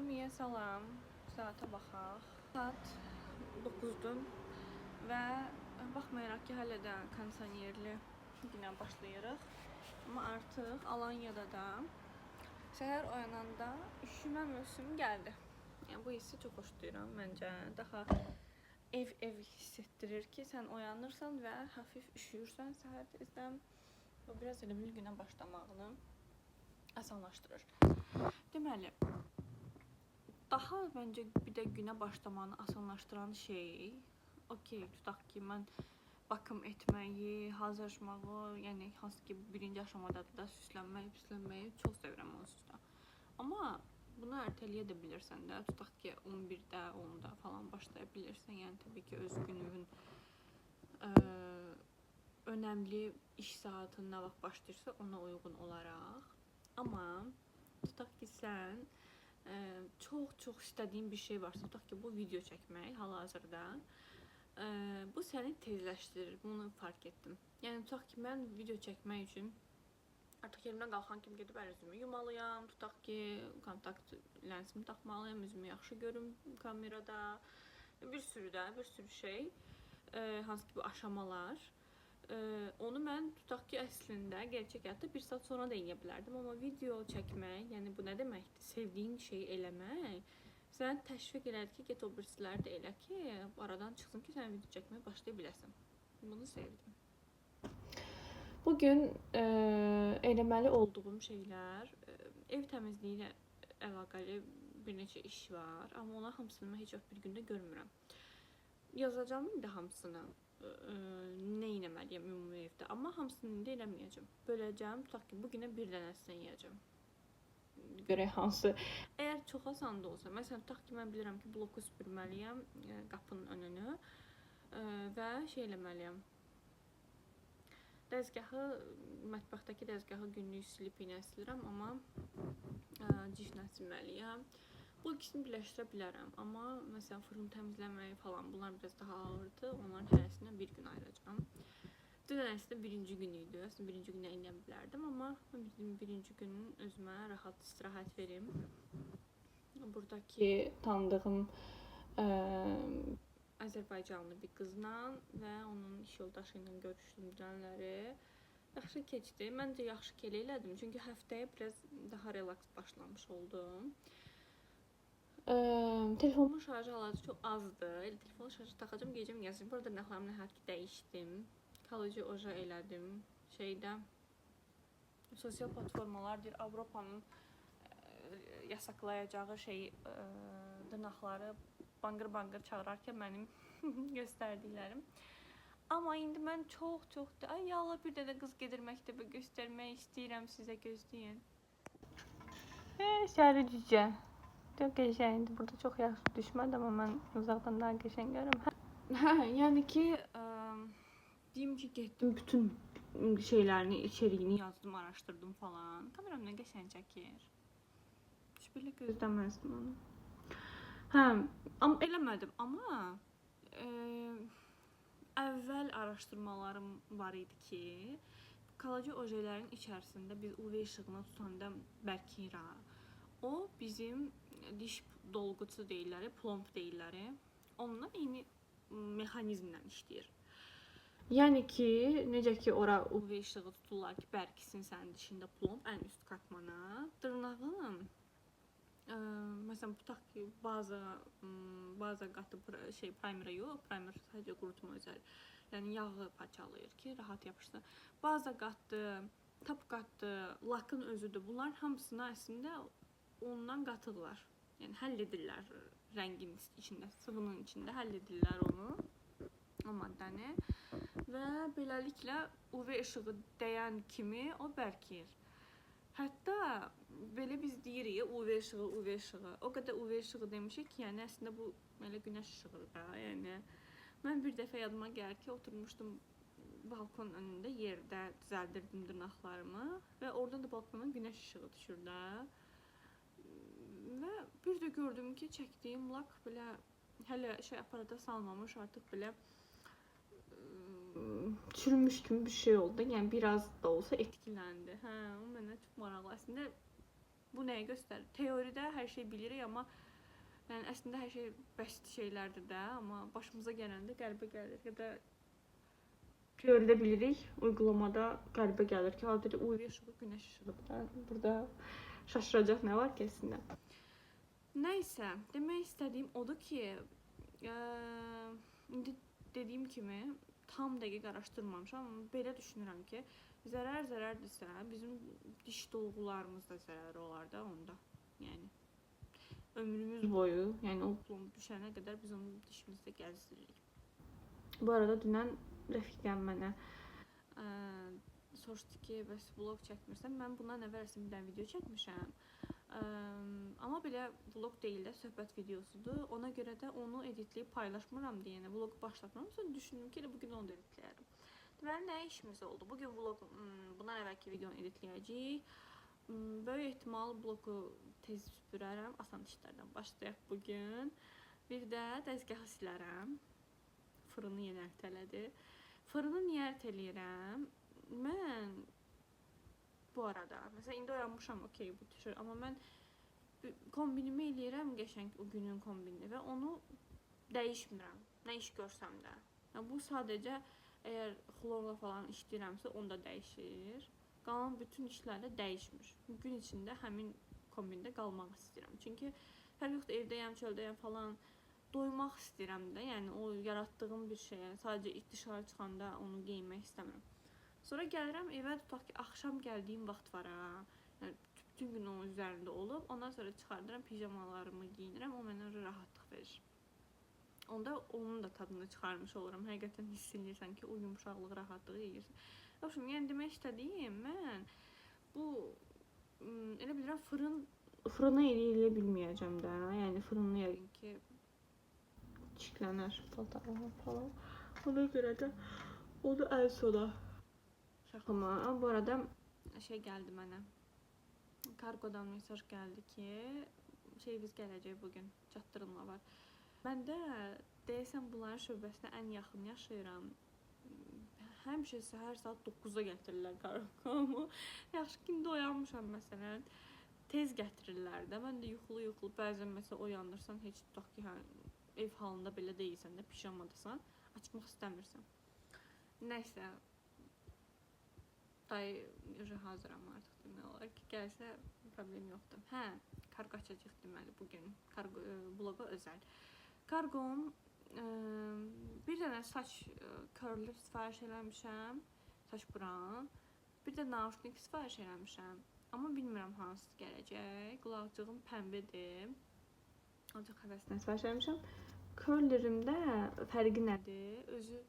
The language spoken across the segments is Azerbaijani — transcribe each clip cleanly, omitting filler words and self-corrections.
Hamıya salam. Saata baxaq. Saat 9-dur və baxmayaraq ki, hələ də kondisionerli günə başlayırıq. Amma artıq Alanyada da səhər oyananda üşümə mövsümü gəldi. Yəni bu hissi çox xoşlayıram məncə. Daha ev hiss etdirir ki, sən oyanırsan və hafif üşüyürsən səhər tezdən. Bu biraz elə bil günə başlamağını asanlaşdırır. Deməli, daha məncə bir də günə başlamanı asanlaşdıran şey, okey, tutaq ki, mən bakım etməyi, hazırlaşmağı, yəni hansı ki birinci aşamada da süslənməyi çox sevirəm onsuz da. Amma bunu ertələyə də bilirsən də, tutaq ki 11-də, 10-da falan başlaya bilirsən. Yəni təbii ki öz gününün önəmli iş saatın nə vaxt başlayırsa ona uyğun olaraq. Amma tutaq ki sən çox istədiyin bir şey varsa, tutaq ki bu video çəkmək hal-hazırda, bu səni tezləşdirir. Bunu fark etdim. Yəni tutaq ki mən video çəkmək üçün artıq yerimdən qalxan kimi gedib üzümü yumalıyam, tutaq ki kontakt lensimi taxmalıyam, üzümü yaxşı görüm kamerada, bir sürü şey, hansı ki bu aşamalar. Onu mən tutaq ki əslində gerçək həyatda 1 saat sonra da edə bilərdim, amma video çəkmək, yəni bu nə deməkdir? Sevdiyin şeyi eləmək səni təşviq elədi ki, get o birisiləri də elə ki, aradan çıxsın ki, sən video çəkməyə başlaya biləsən. Bunu sevdim. Bugün eləməli olduğum şeylər, ev təmizliyi ilə əlaqəli bir neçə iş var, amma onlar hamısını mən heç bir gündə görmürəm. Yazacağım indi hamısını, nə etməliyəm ümumi evdə, amma hamısını indi eləməyəcəm. Böləcəm, tutaq ki, bugünə bir dənəsini yeyəcəm. Görək hansı. Əgər çox asan da olsa, məsələn, tutaq ki, mən bilirəm ki, bloku süpürməliyəm, qapının önünü və şey eləməliyəm. Dəzgahı, mətbəxdəki dəzgahı günlük silib iynə silirəm, amma ciflə silməliyəm. Bu ikisini birləşdirə bilərəm, amma məsələn fırını təmizləmək falan bunlar biraz daha ağırdır. Onların hərəsindən bir gün ayıracağım. Dünənəsi də birinci gün idi. Aslında birinci günə eləyə bilərdim, amma birinci günün özümə rahat istirahət verim. Buradakı tanıdığım Azərbaycanlı bir qızla və onun iş yoldaşı ilə görüşdüm dünənləri. Yaxşı keçdi. Məncə yaxşı ki elədim, çünki həftəyə biraz daha relaks başlamış oldum. Telefonumun şarjı hal-hazırda çox azdır. Elə telefonu şarjı taxacam, gecəm yazayım. Burada dırnaqlarımı nəhayət ki dəyişdim. Kalıcı oja elədim. Şeydə sosial platformalar deyir, Avropanın yasaklayacağı şey dırnaqları bangır çağırarkən mənim göstərdiklərim. Amma indi mən çox ay yallah bir dənə qız gedir məktəbə göstərmək istəyirəm sizə, gözləyin. Şəhəri cücə. Çox qəşəngdir. Burada çox yaxşı düşmədi, amma mən uzaqdan daha qəşəng görürəm. Yəni ki, deyim ki, getdim bütün şeylərini, içeriğini yazdım, araşdırdım falan. Kameram nə qəşəng çəkir. Heç belə gözləməzdim onu. Amma eləmədim, amma əvvəl araşdırmalarım var idi ki, kalıcı ojelerin içərisində biz UV işığına tutanda bərkiyir. O bizim diş dolgusu deyirlər, plomb deyirlər. Onunla eyni mexanizmlə işləyir. Yəni ki, necə ki ora UV işığı tuturlar ki, bərkisin sənin dişində plomb ən üst katmana. Dırnağın məsələn, tutaq ki, bazı qatı primerə yox, primer sadəcə qurutma özəl. Yəni yağı parçalayır ki, rahat yapışsın. Bazı qatı, tap qatı, lakın özüdür. Bunların hamısını əslində ondan qatırlar. Yəni həll edirlər rəngin içində, sıvının içində həll edirlər onu, o maddəni və beləliklə UV işığı dəyən kimi o bərkiyir. Hətta belə biz deyirik UV işığı. O qədər UV işığı demişik ki, yəni əslində bu elə günəş işığıdır da. Yəni mən bir dəfə yadıma gəlir ki, oturmuşdum balkon önündə yerdə düzəldirdim dırnaqlarımı və oradan da balkondan günəş işığı düşür də. Və bir də gördüm ki, çəkdiyim lak belə hələ aparata salmamış, artıq belə çürümüş kimi bir şey oldu. Yəni biraz da olsa etkiləndi. O mənə çox maraqlı. Əslində Bu nəyi göstərir? Teoride hər şey bilirik, amma yəni əslində hər şey bəsit şeylərdir də, amma başımıza gələndə qəlbə gəlir. Ya da teoride bilirik, uygulamada qəlbə gəlir ki, adil UV işığı, günəş işığıdır. Burada şaşıracaq nə var ki əslində? Nəysə, demək istədiyim odur ki, indi dediyim kimi tam dəqiq araşdırmamışam, amma belə düşünürəm ki, zərərdirsə, bizim diş dolgularımız da zərər olar da onda. Yəni ömrümüz boyu, yəni o plomb düşənə qədər biz onu dişimizdə gəzdiririk. Bu arada dünən rəfiqəm mənə soruşdu ki, bəs vlog çəkmirsən? Mən bundan əvvəl bir dənə video çəkmişəm. Amma belə vlog deyil də, söhbət videosudur. Ona görə də onu editləyib paylaşmıram deyə, yəni vlogu başlatmıram. Sonra düşündüm ki, bugün onu da editləyərəm. Deməli, nə işimiz oldu? Bugün vlog, bundan əvvəlki videonu editləyəcəyik. Böyük ehtimal bloku tez süpürərəm. Asan işlərdən başlayaq bugün. Bir də dəzgahı silərəm. Fırını yenə ərtələdi. Fırını niyə ərtələyirəm? Mən bu arada, məsələn, indi oyanmışam, okey, bu düşür. Amma mən kombinimi eləyirəm qəşəng o günün kombinini və onu dəyişmirəm. Nə iş görsəm də. Yəni, bu sadəcə əgər xlorla falan işləyirəmsə, onda dəyişir. Qalan bütün işlərlə dəyişmir. Gün içində həmin kombində qalmaq istəyirəm. Çünki fərq yoxdur, evdəyəm, çöldəyəm falan, doymaq istəyirəm də. Yəni, o yaratdığım bir şeyə, sadəcə dışarı çıxanda onu geyinmək istəmirəm. Sonra gəlirəm evə, tutaq ki, axşam gəldiyim vaxt var ha. Yəni, bütün gün onun üzərində olub, ondan sonra çıxardıram, pijamalarımı giyinirəm, o mənə rahatlıq verir. Onda onun da tadını çıxarmış olurum. Həqiqətən hiss edirsən ki, o yumuşaqlıq, rahatlığı yeyirsən. Yoxsun, yəni demək istədiyim, mən bu, elə bilirəm, fırını eləyə bilməyəcəm də. Yəni, fırını yəqin ki, çiklənər falan. Ona görə də onu ən sona şaxlama. Bu arada şey gəldi mənə. Kargodan mesaj gəldi ki, şeyimiz gələcək bugün, çatdırılma var. Mən də deyəsən bunların şöbəsinə ən yaxın yaşayıram. Həmişə səhər saat 9-da gətirirlər kargomu. Yaxşı ki, indi oyanmışam məsələn. Tez gətirirlər də. Mən də yuxulu bəzən məsələn oyanırsan, heç tutaq ki, ev halında belə deyilsən də, pijamadasan, açmaq istəmirsən. Nəysə, dayı hazıram artıq demək olar ki, gəlsə problem yoxdur. Hə, kargo açacaq deməli bugün, bloqa özəl. Kargom, bir dənə saç curler sifariş eləmişəm, saç buran, bir də naushnik sifariş eləmişəm. Amma bilmirəm hansı gələcək, qulaqcığım pəmbədir. Ancaq həvəsindən sifariş eləmişəm. Curlerimdə fərqi nədir? Özü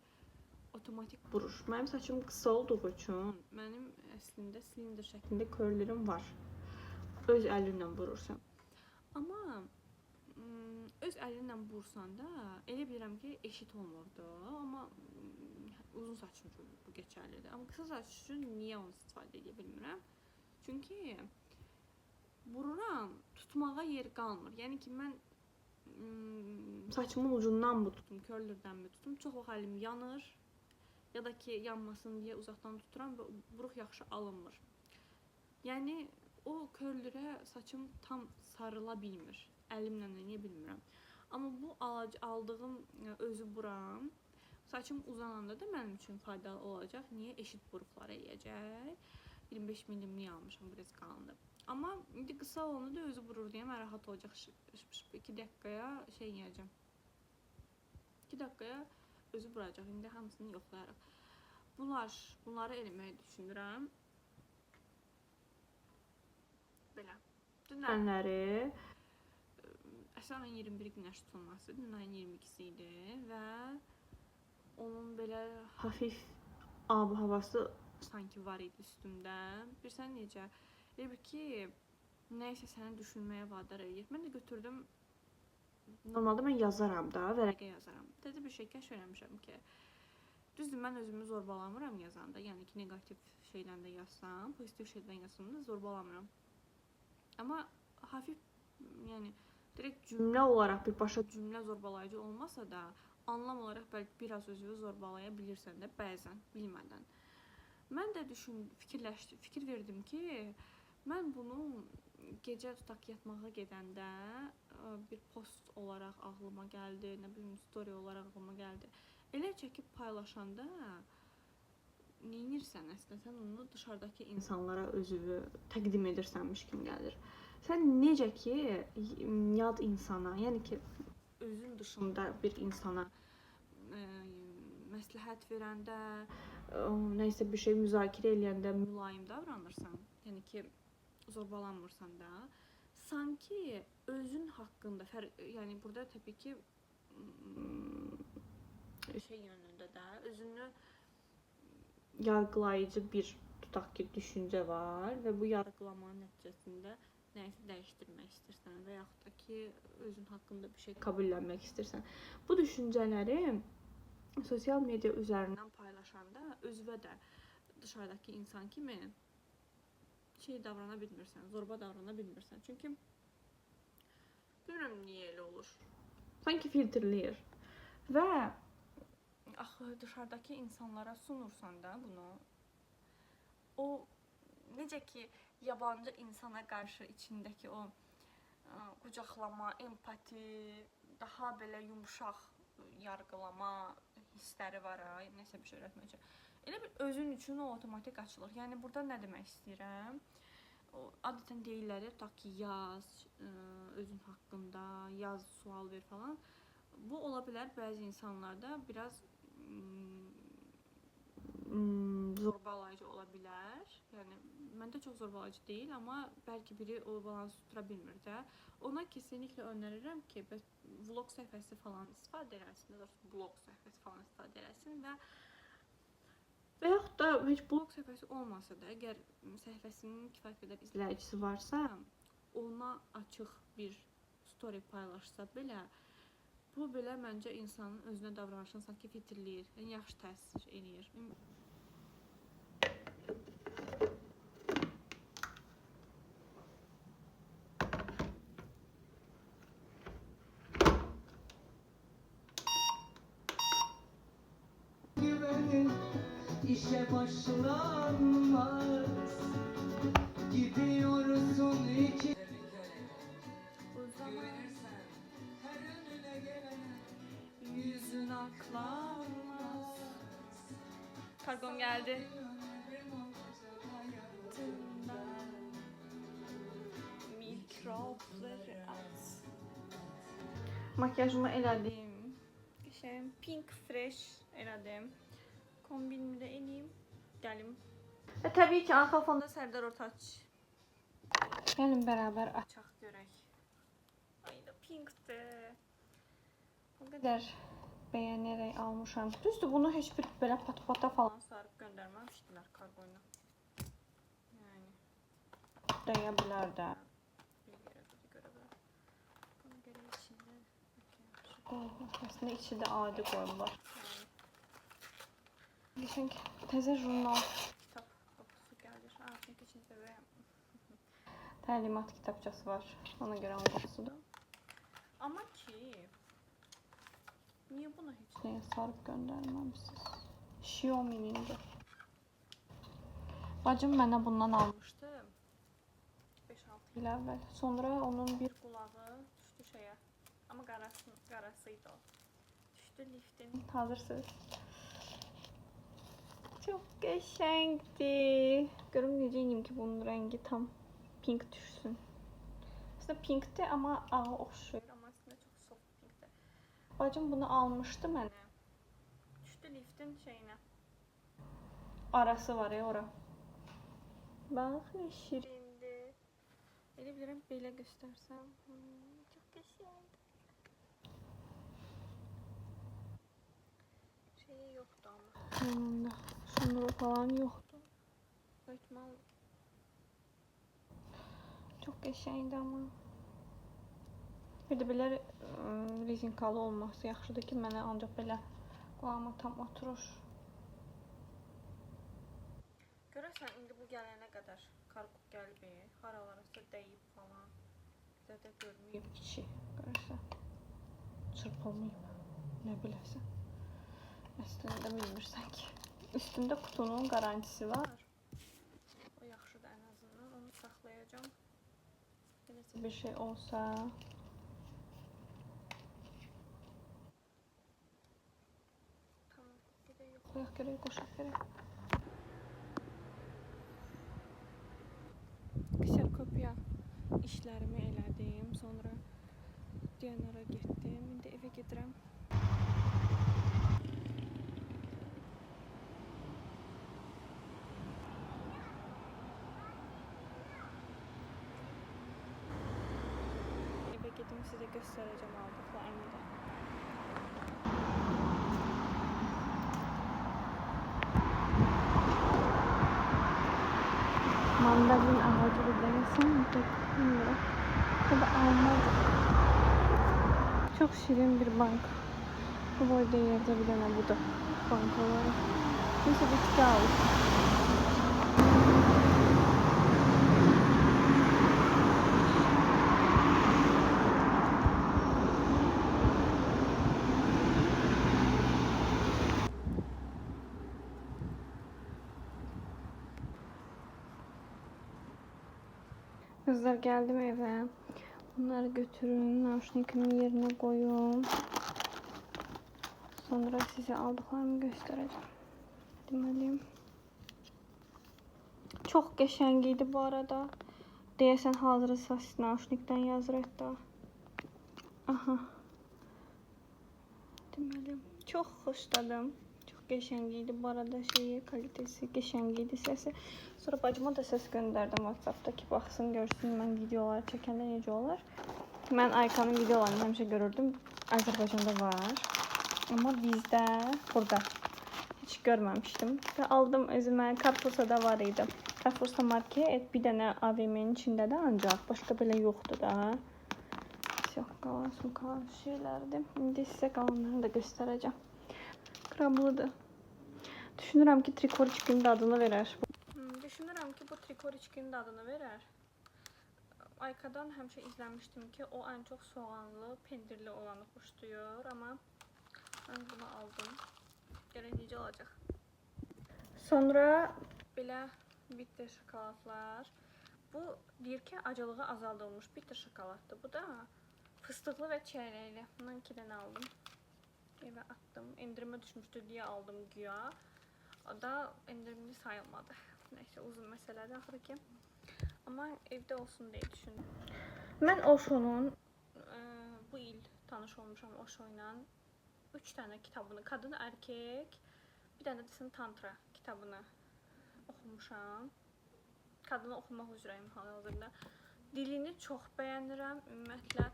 otomatik burur. Mənim saçım qısa olduğu üçün mənim əslində silindir şəklində curlerim var. Öz əlinlə vurursan. Amma öz əlinlə vursan da elə bilirəm ki, eşit olmurdu. Amma uzun saçım üçün bu keçərlidir. Amma qısa saç üçün niyə onu istifadə edə bilmirəm? Çünki vururam, tutmağa yer qalmır. Yəni ki, mən saçımın ucundan mı tutum, curlerdən mi tutum? Çox vaxt əlim yanır. Ya da ki, yanmasın deyə uzaqdan tuturam və buruq yaxşı alınmır. Yəni, o curlerə saçım tam sarıla bilmir. Əlimlə eləyə bilmirəm. Amma bu aldığım özü buram, saçım uzananda da mənim üçün faydalı olacaq. Niyə? Eşit buruqları eləyəcək. 25 milimlik almışam, biraz qalındı. Amma indi qısa olanı da özü vurur deyə mən rahat olacaq. 2 dəqiqəyə şey yiyəcəm. 2 dəqiqəyə özü vuracaq. İndi hamısını yoxlayarıq. Bunları eləməyi düşünürəm. Belə. Dünənləri əslən ayın 21 günəş tutulması, dünən ayın 22-si idi və onun belə hafif ab-havası sanki var idi üstümdə. Bilirsən necə? Elə bir ki, nəysə səni düşünməyə vadar edir. Mən də götürdüm. Normalda mən yazaram da, vərəqə yazaram. Təzə bir şey kəşf eləmişəm ki, düzdür, mən özümü zorbalamıram yazanda. Yəni ki, negativ şeydən də yazsam, pozitiv şeydən yazsam da zorbalamıram. Amma hafif, yəni direkt cümlə olaraq birbaşa cümlə zorbalayıcı olmasa da, anlam olaraq bəlkə biraz özünü zorbalaya bilirsən də bəzən, bilmədən. Mən də fikir verdim ki, mən bunu gecə tutaq yatmağa gedəndə bir post olaraq ağlıma gəldi, nə bilim story olaraq ağlıma gəldi. Elə çəkib paylaşanda neynirsən əslində? Sən onu dışarıdakı insanlara özünü təqdim edirsənmiş kimi gəlir. Sən necə ki yad insana, yəni ki özün dışında bir insana məsləhət verəndə, nəysə bir şey müzakirə edəndə mülayim davranırsan, yəni ki zorbalanmırsan da, sanki özün haqqında, yəni burada təbii ki şey yönündə də özünü yargılayıcı bir tutaq ki düşüncə var və bu yargılamanın nəticəsində nəyisə dəyişdirmək istəyirsən və yaxud da ki özün haqqında bir şey qəbullənmək istəyirsən. Bu düşüncələri sosial media üzərindən paylaşanda özünə də dışarıdakı insan kimi şey davrana bilmirsən, zorba davrana bilmirsən. Çünki bilmirəm niyə elə olur. Sanki filtrləyir. Və axı dışarıdakı insanlara sunursan da bunu, o necə ki yabancı insana qarşı içindəki o qucaqlama, empati, daha belə yumşaq yargılama hissləri var ha, nəsə bir şey öyrətmək üçün. Elə bir özün üçün o avtomatik açılır. Yəni burada nə demək istəyirəm? Adətən deyirlər, tutaq ki yaz özün haqqında, yaz, sual ver falan. Bu ola bilər bəzi insanlarda biraz zorbalayıcı ola bilər. Yəni məndə çox zorbalayıcı deyil, amma bəlkə biri o balansı tutura bilmir də. Ona kesinlikle önərirəm ki, vlog səhifəsi falan istifadə eləsin, blog səhifəsi falan istifadə eləsin və yaxud da heç blog səhifəsi olmasa da, əgər səhifəsinin kifayət qədər izləyicisi varsa, ona açıq bir story paylaşsa belə, bu belə məncə insanın özünə davranışını sanki filtrləyir, yəni yaxşı təsir eləyir. İşe başlanmaz. Gidiyorsun iki. Güvenirsen her önüne gelene Yüzün aklanmaz. Kargon geldi. Mikropları at. Makyajımı elədim. Pink fresh elədim. Kombinimi də eləyim. Gəlim. Və təbii ki, arxa fonda Sərdar Ortaç. Gəlin bərabər açaq görək. Ay da pinkdir. O qədər bəyənərək almışam. Düzdür, bunu heç bir belə pat-pata falan sarıb göndərməmişdilər kargoyla. Yəni dəyə bilər də. Bir görə bilər. Bunu görə içində əslində içi də adi qoyurlar. Çünki təzə jurnal kitab qoxusu gəlir. Çünki içində belə təlimat kitabçası var. Ona görə onun qoxusudur. Amma ki niyə buna heç nəyə sarıb göndərməmişsiniz? Xiaomi'nindir. Bacım mənə bundan almışdı 5-6 il əvvəl. Sonra onun bir qulağı düşdü şeyə. Amma qarasıydı o. Düşdü liftin. Hazırsınız. Çok qəşəngdir. Görüm necə edeyim ki bunun rəngi tam pink düşsün. Aslında pinkdir amma ağa oxşuyur. Amma aslında çox soft pinkdir. Bacım bunu almışdı mənə. Düşdü liftin şeyinə. Arası var ya ora. Bax ne şirindir. Elə bilirəm belə göstərsəm. Çox qəşəngdir. Şeyi yoxdur amma. Yanında. Sunuru falan yoktu. Ihtimal çok qəşəngdir amma. Bir də belə rezinkalı olması yaxşıdır ki, mənə ancaq belə qulağıma tam oturur. Görəsən indi bu gələnə qədər kargo gəlmir, haralarasa dəyib falan. Zədə görməyib içi. Görəsən çırpılmayıb. Nə biləsən. Əslində də bilmirsən ki. Üstündə kutunun garantisi var. O yaxşıdır ən azından. Onu saxlayacağım. Neyse bir şey olsa. Tamam. Yoxlayaq gerək, qoşaq gerək. Kserokopiya işlərimi elədim. Sonra Diyanara getdim. İndi evə gedirəm. Eve gedim, sizə göstərəcəm aldıqlarımı da. Mandalin ağacı buradaysan, bilmiyorum. Bu da almadı. Çok şirin bir bank. Bu boyda yerde bir tane bu da bank olarak. Neyse bitki aldık. Kızlar geldim eve. Bunları götürün, nauşnikimin yerine koyun. Sonra size aldıklarımı göstereceğim. Demeliyim. Çok qəşəng idi bu arada. Deyəsən hazırsa nauşnikdən yazır hətta. Aha. Demeliyim. Çok xoşladım. Çok qəşəng idi bu arada şeyi, kalitesi qəşəng idi, səsi. Sonra bacıma da ses gönderdim WhatsApp'da ki baxsın, görsün mən videolar çəkəndə necə olar. Mən Aykanın videolarını həmişə görürdüm. Azərbaycanda var. Ama bizdə burada hiç görməmişdim. Və aldım özümə. Carrefour'da var idi. Carrefour'da market bir dənə AVM'nin içində də ancaq. Başqa belə yoxdur da. Şapkalar, sumkalar şeylərdir. İndi sizə qalanlarını da göstərəcəm. Krablıdır. Düşünürəm ki trikoriçkinin adını verər. Düşünürəm ki bu trikoriçkinin adını verər. Aykadan həmişə izləmişdim ki o ən çox soğanlı, pendirli olanı xoşlayır. Amma mən bunu aldım. Görək necə olacaq. Sonra belə bitter şokoladlar. Bu deyir ki acılığı azaldılmış bitter şokoladdır. Bu da fıstıqlı və çəyrəkli. Bundan 2 dənə aldım. Evə atdım. Endirimə düşmüşdü deyə aldım güya. O da endirimli sayılmadı. Neyse uzun məsələdir axırı ki. Amma evdə olsun deyə düşündüm. Mən Osho'nun bu il tanış olmuşam Osho ilə. 3 dənə kitabını, qadın, erkek, bir dənə də tantra kitabını oxumuşam. Qadını oxumaq üzrəyim hal-hazırda. Dilini çox bəyənirəm. Ümumiyyətlə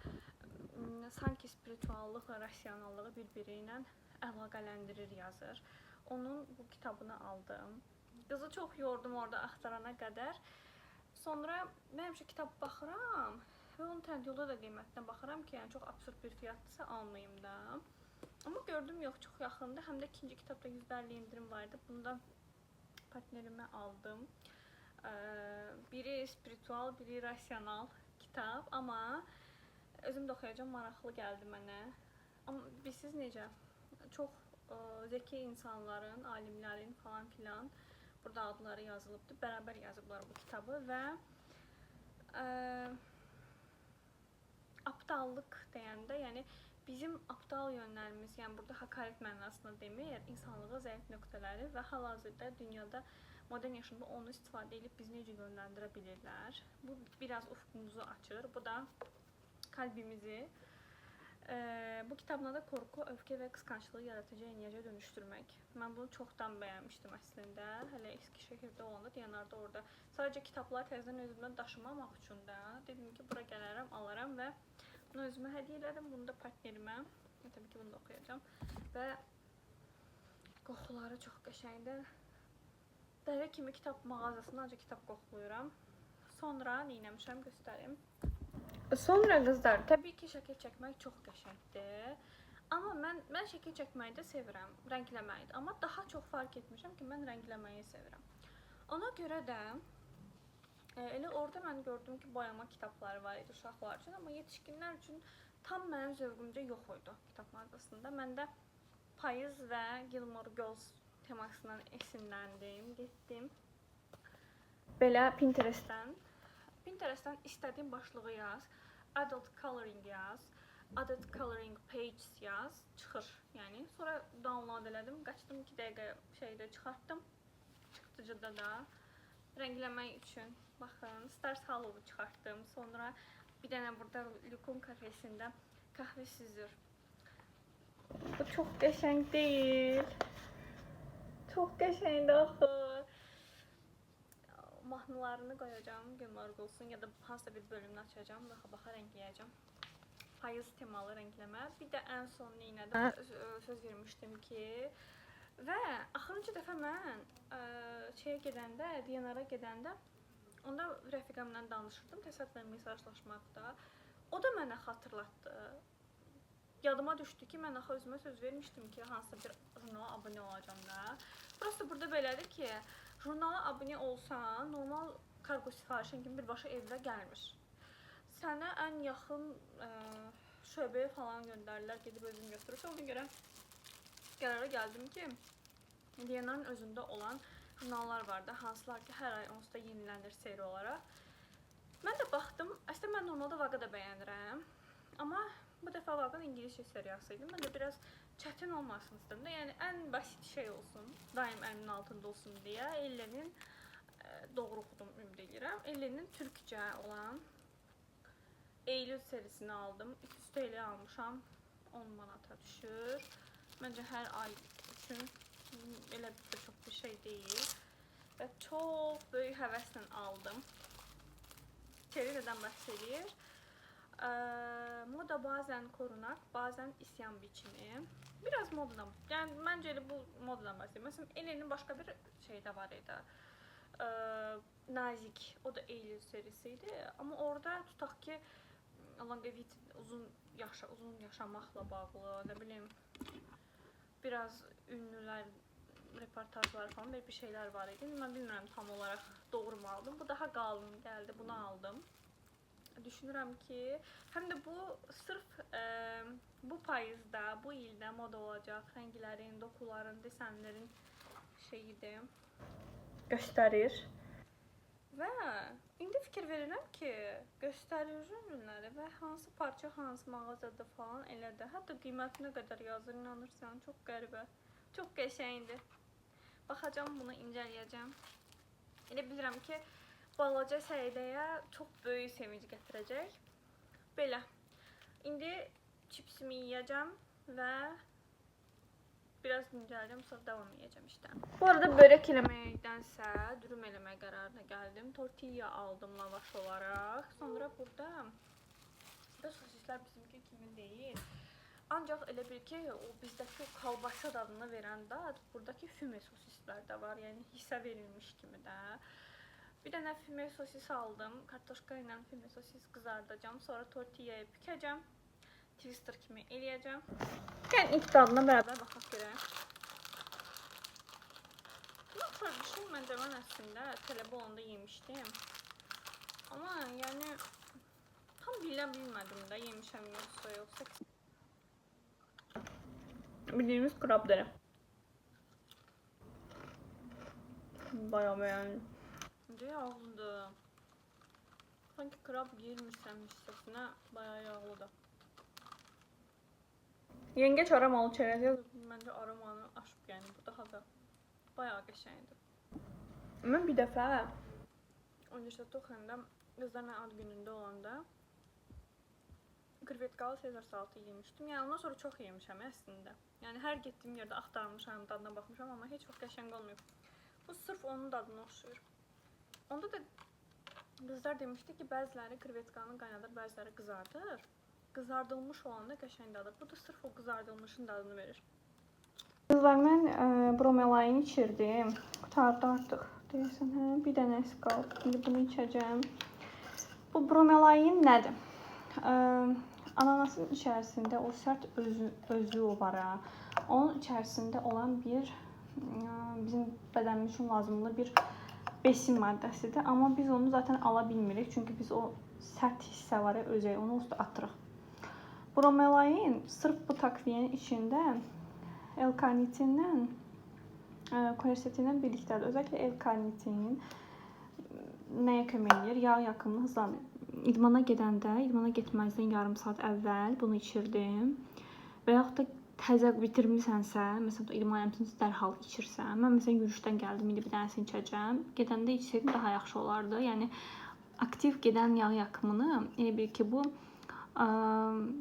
sanki spirituallıqla rasionallığı bir-biri ilə əlaqələndirir, yazır. Onun bu kitabını aldım. Qızı çox yordum orada axtarana qədər. Sonra mən həmişə kitab baxıram və onun tənqiddə da qiymətinə baxıram ki, yəni çox absurd bir fiyatdırsa almayım da. Amma gördüm yox, çox yaxındır. Həm də ikinci kitabda %50 indirim vardı. Bunu da partnerimə aldım. Biri spiritual, biri rasional kitab. Amma özüm də oxuyacağım, maraqlı gəldi mənə. Amma bilsiz necə? Çox zeki insanların, alimlərin falan filan burada adları yazılıbdır. Bərabər yazıblar bu kitabı və aptallıq deyəndə, yəni bizim aptal yönlərimiz, yəni burada hakaret mənasında demir, insanlığa zəif nöqtələri və hal-hazırda dünyada modern yaşında onu istifadə edib bizi necə yönləndirə bilirlər. Bu biraz ufqumuzu açır. Bu da kalbimizi bu kitabda da qorxu, öfkə və qısqanclığı yaratıcı enerjiyə dönüşdürmək. Mən bunu çoxdan bəyənmişdim əslində. Hələ Eskişehirdə olanda, Diyanarda orada. Sadəcə kitabları təzədən özümdən daşımamaq üçün də dedim ki, bura gələrəm, alaram və bunu özümə hədiyyə elədim. Bunu da partnerimə. Təbii ki, bunu da oxuyacağım. Və qoxuları çox qəşəngdir. Dəvə kimi kitab mağazasında ancaq kitab qoxlayıram. Sonra neynəmişəm göstərim. Sonra qızlar, təbii ki, şəkil çəkmək çox qəşəngdir. Amma mən şəkil çəkməyi də sevirəm, rəngləməyi də. Amma daha çox fark etmişəm ki, mən rəngləməyi sevirəm. Ona görə də elə orada mən gördüm ki, boyama kitabları var idi uşaqlar üçün, amma yetişkinlər üçün tam mənim zövqümcə yox idi kitab mağazasında. Mən də payız və Gilmore Girls temasından esinləndim, getdim. Belə Pinterestdən Pinterestdən istədiyin başlığı yaz, adult coloring yaz, adult coloring page yaz, çıxır. Yəni sonra download elədim, qaçdım 2 dəqiqə şeydə çıxartdım. Çıxıcıda da rəngləmək üçün. Baxın, Stars Hollow çıxartdım. Sonra bir dənə burada Lukun kafesində kahve süzür. Bu çox qəşəng deyil. Çox qəşəngdir axı. Mahnılarını qoyacağım, gömərq olsun ya da hansısa bir bölümünü açacağım, baxa rəngləyəcəm. Payız temalı rəngləmə. Bir də ən son neynədim? Söz vermişdim ki, və axırıncı dəfə mən şeyə gedəndə, DNR-a gedəndə, onda rəfiqəmlə danışırdım, təsadüfən mesajlaşmaqda. O da mənə xatırlatdı. Yadıma düşdü ki, mən axı özümə söz vermişdim ki, hansısa bir jurnala abunə olacağım da. Prosta burada belədir ki, jurnala abunə olsan, normal kargo sifarişin kimi birbaşa evdə gəlmir. Sənə ən yaxın şöbəyə falan göndərirlər, gedib özün götürürsən. Ona görə qərara gəldim ki, DNR-ın özündə olan jurnallar var da, hansılar ki, hər ay onsuz da yenilənir seri olaraq. Mən də baxdım, əslində mən normalda Vaqa da bəyənirəm, amma bu dəfə Vaqın İngiliscə seriyası idi. Mən də biraz çətin olmasın istedim də, yəni ən basit şey olsun, daim əlimin altında olsun deyə Ellenin, doğru oxudum ümid edirəm, Ellenin türkcə olan Eylül serisini aldım. 200 TL almışam, 10 manata düşür. Məncə hər ay üçün elə də çox bir şey deyil və çox böyük həvəslə aldım. Seri nədən bəhs edir? Moda bazen korunak, bazen isyan biçimi. Biraz modadan, yəni məncə elə bu modadan bəhs edir. Məsələn, Ellenin başqa bir şey də var idi. Nazik, o da Eylül serisi idi. Amma orada tutaq ki, longevity, uzun yaşamaqla bağlı, nə bilim, biraz ünlülər, reportajlar falan bir şeylər var idi. Mən bilmirəm tam olaraq doğru mu aldım. Bu daha qalın gəldi, bunu aldım. Düşünürəm ki, həm də bu sırf bu payızda, bu ildə moda olacaq, rənglərin, dokuların, desenlərin şeyidir, göstərir. Və indi fikir verirəm ki, göstərir ürünləri və hansı parça, hansı mağazada falan elə də. Hətta qiymətinə qədər yazır, inanırsan, çox qəribə, çox qəşəngdir. Baxacam, bunu incələyəcəm. Elə bilirəm ki, balaca Səidəyə çox böyük sevinc gətirəcək. Belə, indi çipsimi yiyəcəm və biraz incələyəcəm, sonra davam edəcəm işdən. Bu arada börək eləməkdənsə dürüm eləmək qərarına gəldim. Tortilla aldım lavaş olaraq. Sonra burada sosislər bizimki kimi deyil. Ancaq elə bil ki, o bizdəki o kalbasa dadını verən dad, buradakı füme sosislər də var. Yəni hissə verilmiş kimi də. Bir dənə füme sosis aldım. Kartoşka ilə füme sosis qızardacağım. Sonra tortillaya bükəcəm. Twister kimi eləyəcəm. Yəni ilk dadına bərabər baxaq görək. Yoxsa bir şey məncə mən əslində tələbə olanda yemişdim. Amma yəni tam bilmədim də yemişəm yoxsa. Bildiğimiz krab dere. Bayağı beğendim. Önce yağlıdı. Sanki krab girmişsem hissesine bayağı yağlı da. Yengeç aromalı çerez. Bence aromanı aşıp yani bu daha da bayağı qəşəngdir. Mən bir dəfə universitetdə oxuyanda qızlarla ad günündə olanda krevetkalı Sezar salatı yemişdim. Yəni ondan sonra çox yemişəm əslində. Yəni hər getdiyim yerdə axtarmışam, dadına baxmışam, amma heç vaxt qəşəng olmayıb. Bu sırf onun dadına oxşuyur. Onda da qızlar demişdi ki, bəziləri krevetkanı qaynadır, bəziləri qızardır. Qızardılmış olanda qəşəng dadır. Bu da sırf o qızardılmışın dadını verir. Qızlar, mən bromelain içirdim. Qutardı artıq. Deyəsən, hə, bir dənəsi qaldı. İndi bunu içəcəm. Bu bromelain nədir? Ananasın içərisində o sərt özü var. Onun içərisində olan bir bizim bədənimiz üçün lazımlı bir besin maddəsidir. Amma biz onu zaten ala bilmirik. Çünki biz o sərt hissə var ya, özəyi, onu usta atırıq. Bromelain sırf bu takviyenin içində L-karnitinlə, quercetindən birlikdədir. Özellikle L-karnitin nəyə kömək edir? Yağ yakımını hızlandır. İdmana gedəndə, idmana getməzdən yarım saat əvvəl bunu içirdim. Və yaxud da təzə bitirmisənsə, məsələn, idman etmisən, dərhal içirsən. Mən məsələn yürüşdən gəldim, indi bir dənəsini içəcəm. Gedəndə içsəydim daha yaxşı olardı. Yəni aktiv gedən yağ yakımını elə bil ki, bu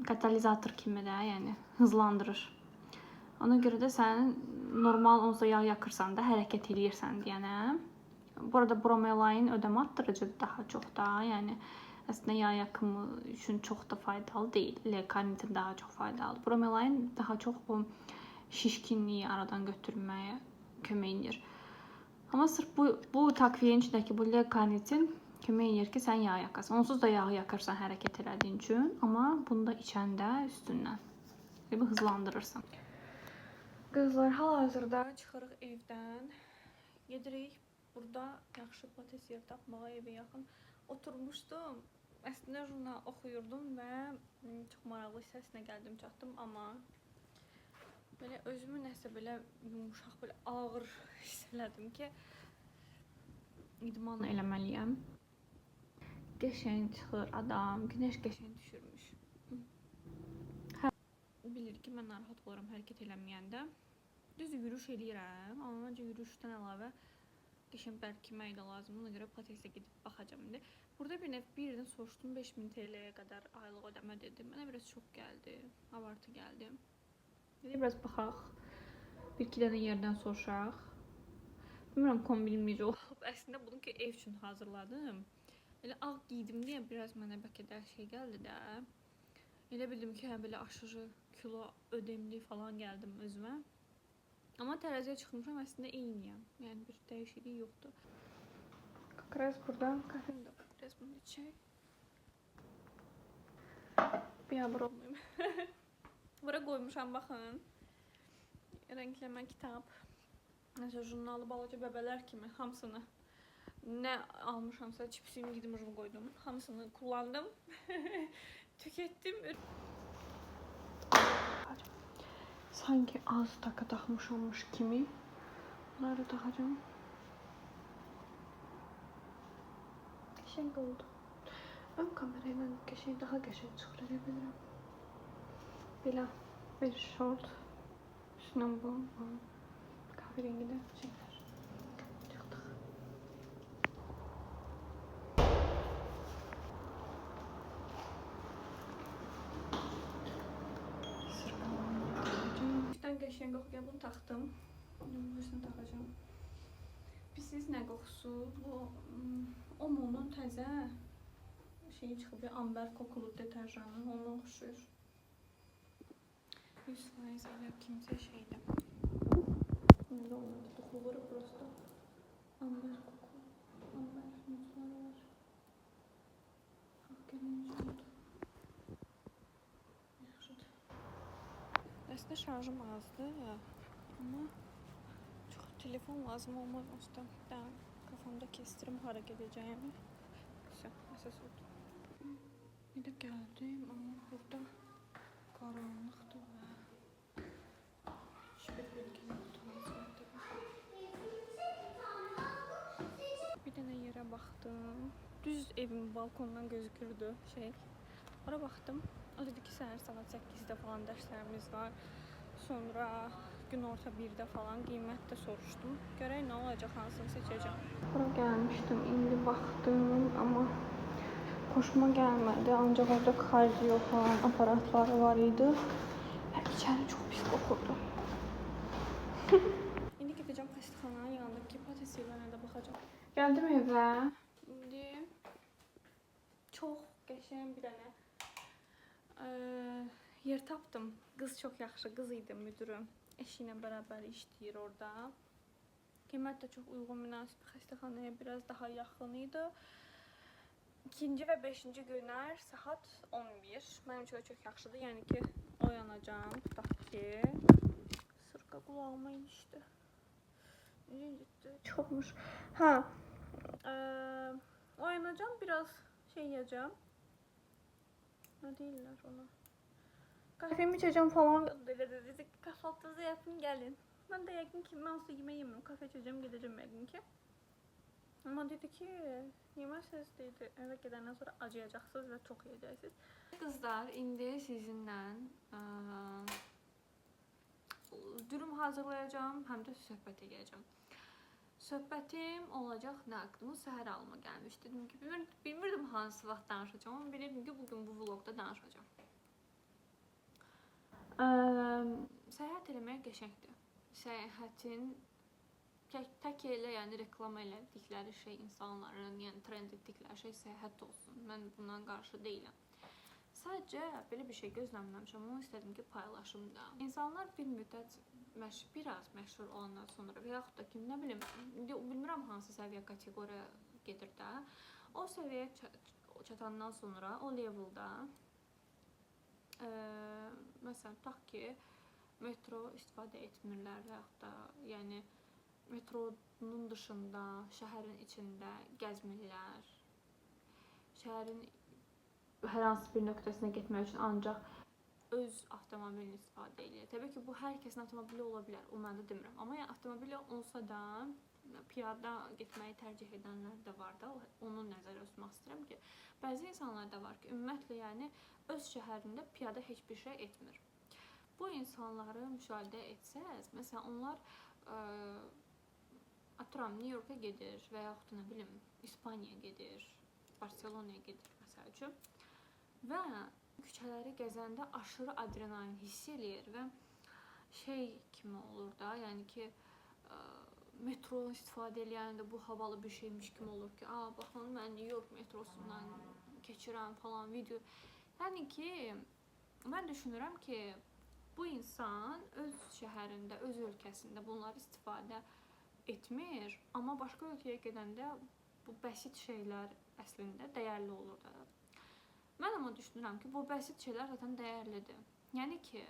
katalizator kimi də, yəni hızlandırır. Ona görə də sən normal onsuz da yağ yakırsan da hərəkət eləyirsən deyənəm. Bu arada bromelain ödəm arttırıcıdır daha çox da, yəni əslində yağ yakımı üçün çox da faydalı deyil. L-karnitin daha çox faydalıdır. Bromelain daha çox bu şişkinliyi aradan götürməyə kömək edir. Amma sırf bu takviyenin içindəki bu L-karnitin kömək edir ki, sən yağ yakasan. Onsuz da yağ yakırsan hərəkət elədiyin üçün, amma bunu da içəndə üstündən hızlandırırsan. Qızlar, hal-hazırda çıxırıq evdən. Gedirik. Burada yaxşı patates yer tapmağa evə yaxın oturmuşdum. Əslində jurnal oxuyurdum və çox maraqlı hissəsinə gəldim, çatdım, amma belə özümü nəsə belə yumuşaq, belə ağır hiss elədim ki, idman eləməliyəm. Qəşəng çıxır adam, günəş qəşəng düşürmüş. Bilir ki, mən narahat oluram hərəkət eləməyəndə. Düz yürüyüş eləyirəm, amma məncə yürüyüşdən əlavə qəşəng bərkimək də lazımdır. Ona görə patatesə gedib baxacam indi. Burada bir yerdən soruşdum, 5000 TL-yə qədər aylıq ödəmə dedim. Mənə biraz çox gəldi, avartı gəldi. Biraz baxaq, bir-iki dənə yerdən soruşaq. Bilmirəm, kombinim necə olub. Əslində bunu ki, ev üçün hazırladım. Elə ağ giydim deyə biraz mənə bəlkə də şey gəldi də. Elə bildim ki, belə aşırı kilo ödemli falan gəldim özümə. Amma tərəziyə çıxmışam, əslində eyniyəm. Yəni bir dəyişiklik yoxdur. Biraz buradan kafemi də biraz bunu içək. Bir abur olmayayım. Bura qoymuşam, baxın. Rəngləmə kitab. Nəsə jurnalı balaca bəbələr kimi hamısını nə almışamsa, çipsimi gidib qoydum. Hamısını kullandım. Tüketdim. Sanki az taka taxmışammış kimi. Bunları taxacam. Qəşəng oldu. Ön kamera ilə qəşəng, daha qəşəng çıxır elə bilirəm. Belə bir şort. Üstünə bu kahve rengi də çəkir. Çıxdıq. Qəşəng qoxuya bunu taxdım. Bunu taxacam. Bilirsiniz nə qoxusu? Bu Omonun təzə şeyi çıxıb, amber kokulu deterjanı, ona oxşuyur. 100% elə kimsə şeydə. Nə olmadı, toxulur prosto. Amber kokulu, amber notları var. Gəlincə oldu. Yaxşıdır. Əslində şarjım azdır, amma çox telefon lazım olmaz usta. Kafamda kestirim hara gedəcəyimi. Əsas oldu. Bir də gəldim, amma burada qaranlıqdır və hiçbir bilgi yoxdur. Bir dənə yerə baxdım. Düz evimin balkonundan gözükürdü şey. Ora baxdım. O dedi ki, səhər saat 8-də falan dərslərimiz var. Sonra gün orta 1-də falan qiymət də soruşdum. Görək nə olacaq, hansını seçəcəm. Bura gəlmişdim, indi baxdım, amma xoşuma gəlmədi. Ancaq orada kardiyo falan aparatları var idi. Və içəri çox pis qoxurdu. İndi gedəcəm xəstəxananın yanındakı patates yerlərinə də baxacam. Gəldim evə. İndi çox qəşəng bir dənə yer tapdım. Qız çox yaxşı qız idi, müdürüm. Eşi ilə bərabər işləyir orada. Qiymət də çox uyğun, münasib, xəstəxanaya biraz daha yaxın idi. 2-ci və 5-ci günlər saat 11. Mənim üçün çox yaxşıdır. Yəni ki, oyanacam. Tutaq ki, sırqa qulağıma ilişdi. Necə getdi? Çıxmış. Hə. Oyanacam, biraz şey yiyəcəm. Nə deyirlər ona? Kahvemi içəcəm falan. Dedi, kahvaltınızı yapın, gəlin. Mən də yəqin ki, mən olsa yemək yemiyorum. Kahve içəcəm, gedəcəm yəqin ki. Amma dedi ki, yemərsiniz dedi, evə gedəndən sonra acıyacaqsınız və çox yeyəcəksiniz. Qızlar, indi sizinlə dürüm hazırlayacağım, həm də söhbət edəcəm. Söhbətim olacaq nə haqqında? Səhər alma gəlmiş. Dedim ki, bilmirdim hansı vaxt danışacağam, amma bilirdim ki, bugün bu vlogda danışacağam. Səyahət eləmək qəşəngdir. Səyahətin tək elə, yəni reklam elədikləri şey insanların, yəni trend etdikləri şey səyahət olsun. Mən bundan qarşı deyiləm. Sadəcə belə bir şey gözləməmişəm, onu istədim ki, paylaşım da. İnsanlar bir müddət biraz məşhur olandan sonra və yaxud da ki, nə bilim, bilmirəm hansı səviyyə kateqoriya gedir də, o səviyyəyə çatandan sonra, o levelda, məsələn, tutaq ki, metro istifadə etmirlər və yaxud da, yəni, metronun dışında, şəhərin içində gəzmirlər, şəhərin hər hansı bir nöqtəsinə getmək üçün ancaq öz avtomobilini istifadə edir. Təbii ki, bu hər kəsin avtomobili ola bilər, o mən də demirəm. Amma yəni, avtomobili olsa da, piyada getməyi tərcih edənlər də var da, onu nəzərə tutmaq istəyirəm ki, bəzi insanlar da var ki, ümumiyyətlə, yəni, öz şəhərində piyada heç bir şey etmir. Bu insanları müşahidə etsəz, məsələn, onlar atıram, New York'a gedir və yaxud da, nə bilim, İspaniyaya gedir, Barcelona'ya gedir, məsəl üçün. Və küçələri gəzəndə aşırı adrenalin hiss eləyir və şey kimi olur da, yəni ki, metro istifadə eləyəndə bu havalı bir şeymiş kimi olur ki, baxın, mən New York metrosundan keçirəm falan video. Yəni ki, mən düşünürəm ki, bu insan öz şəhərində, öz ölkəsində bunları istifadə etmir, amma başqa ölkəyə gedəndə bu bəsit şeylər əslində dəyərli olur da. Mən amma düşünürəm ki, bu bəsit şeylər zaten dəyərlidir. Yəni ki,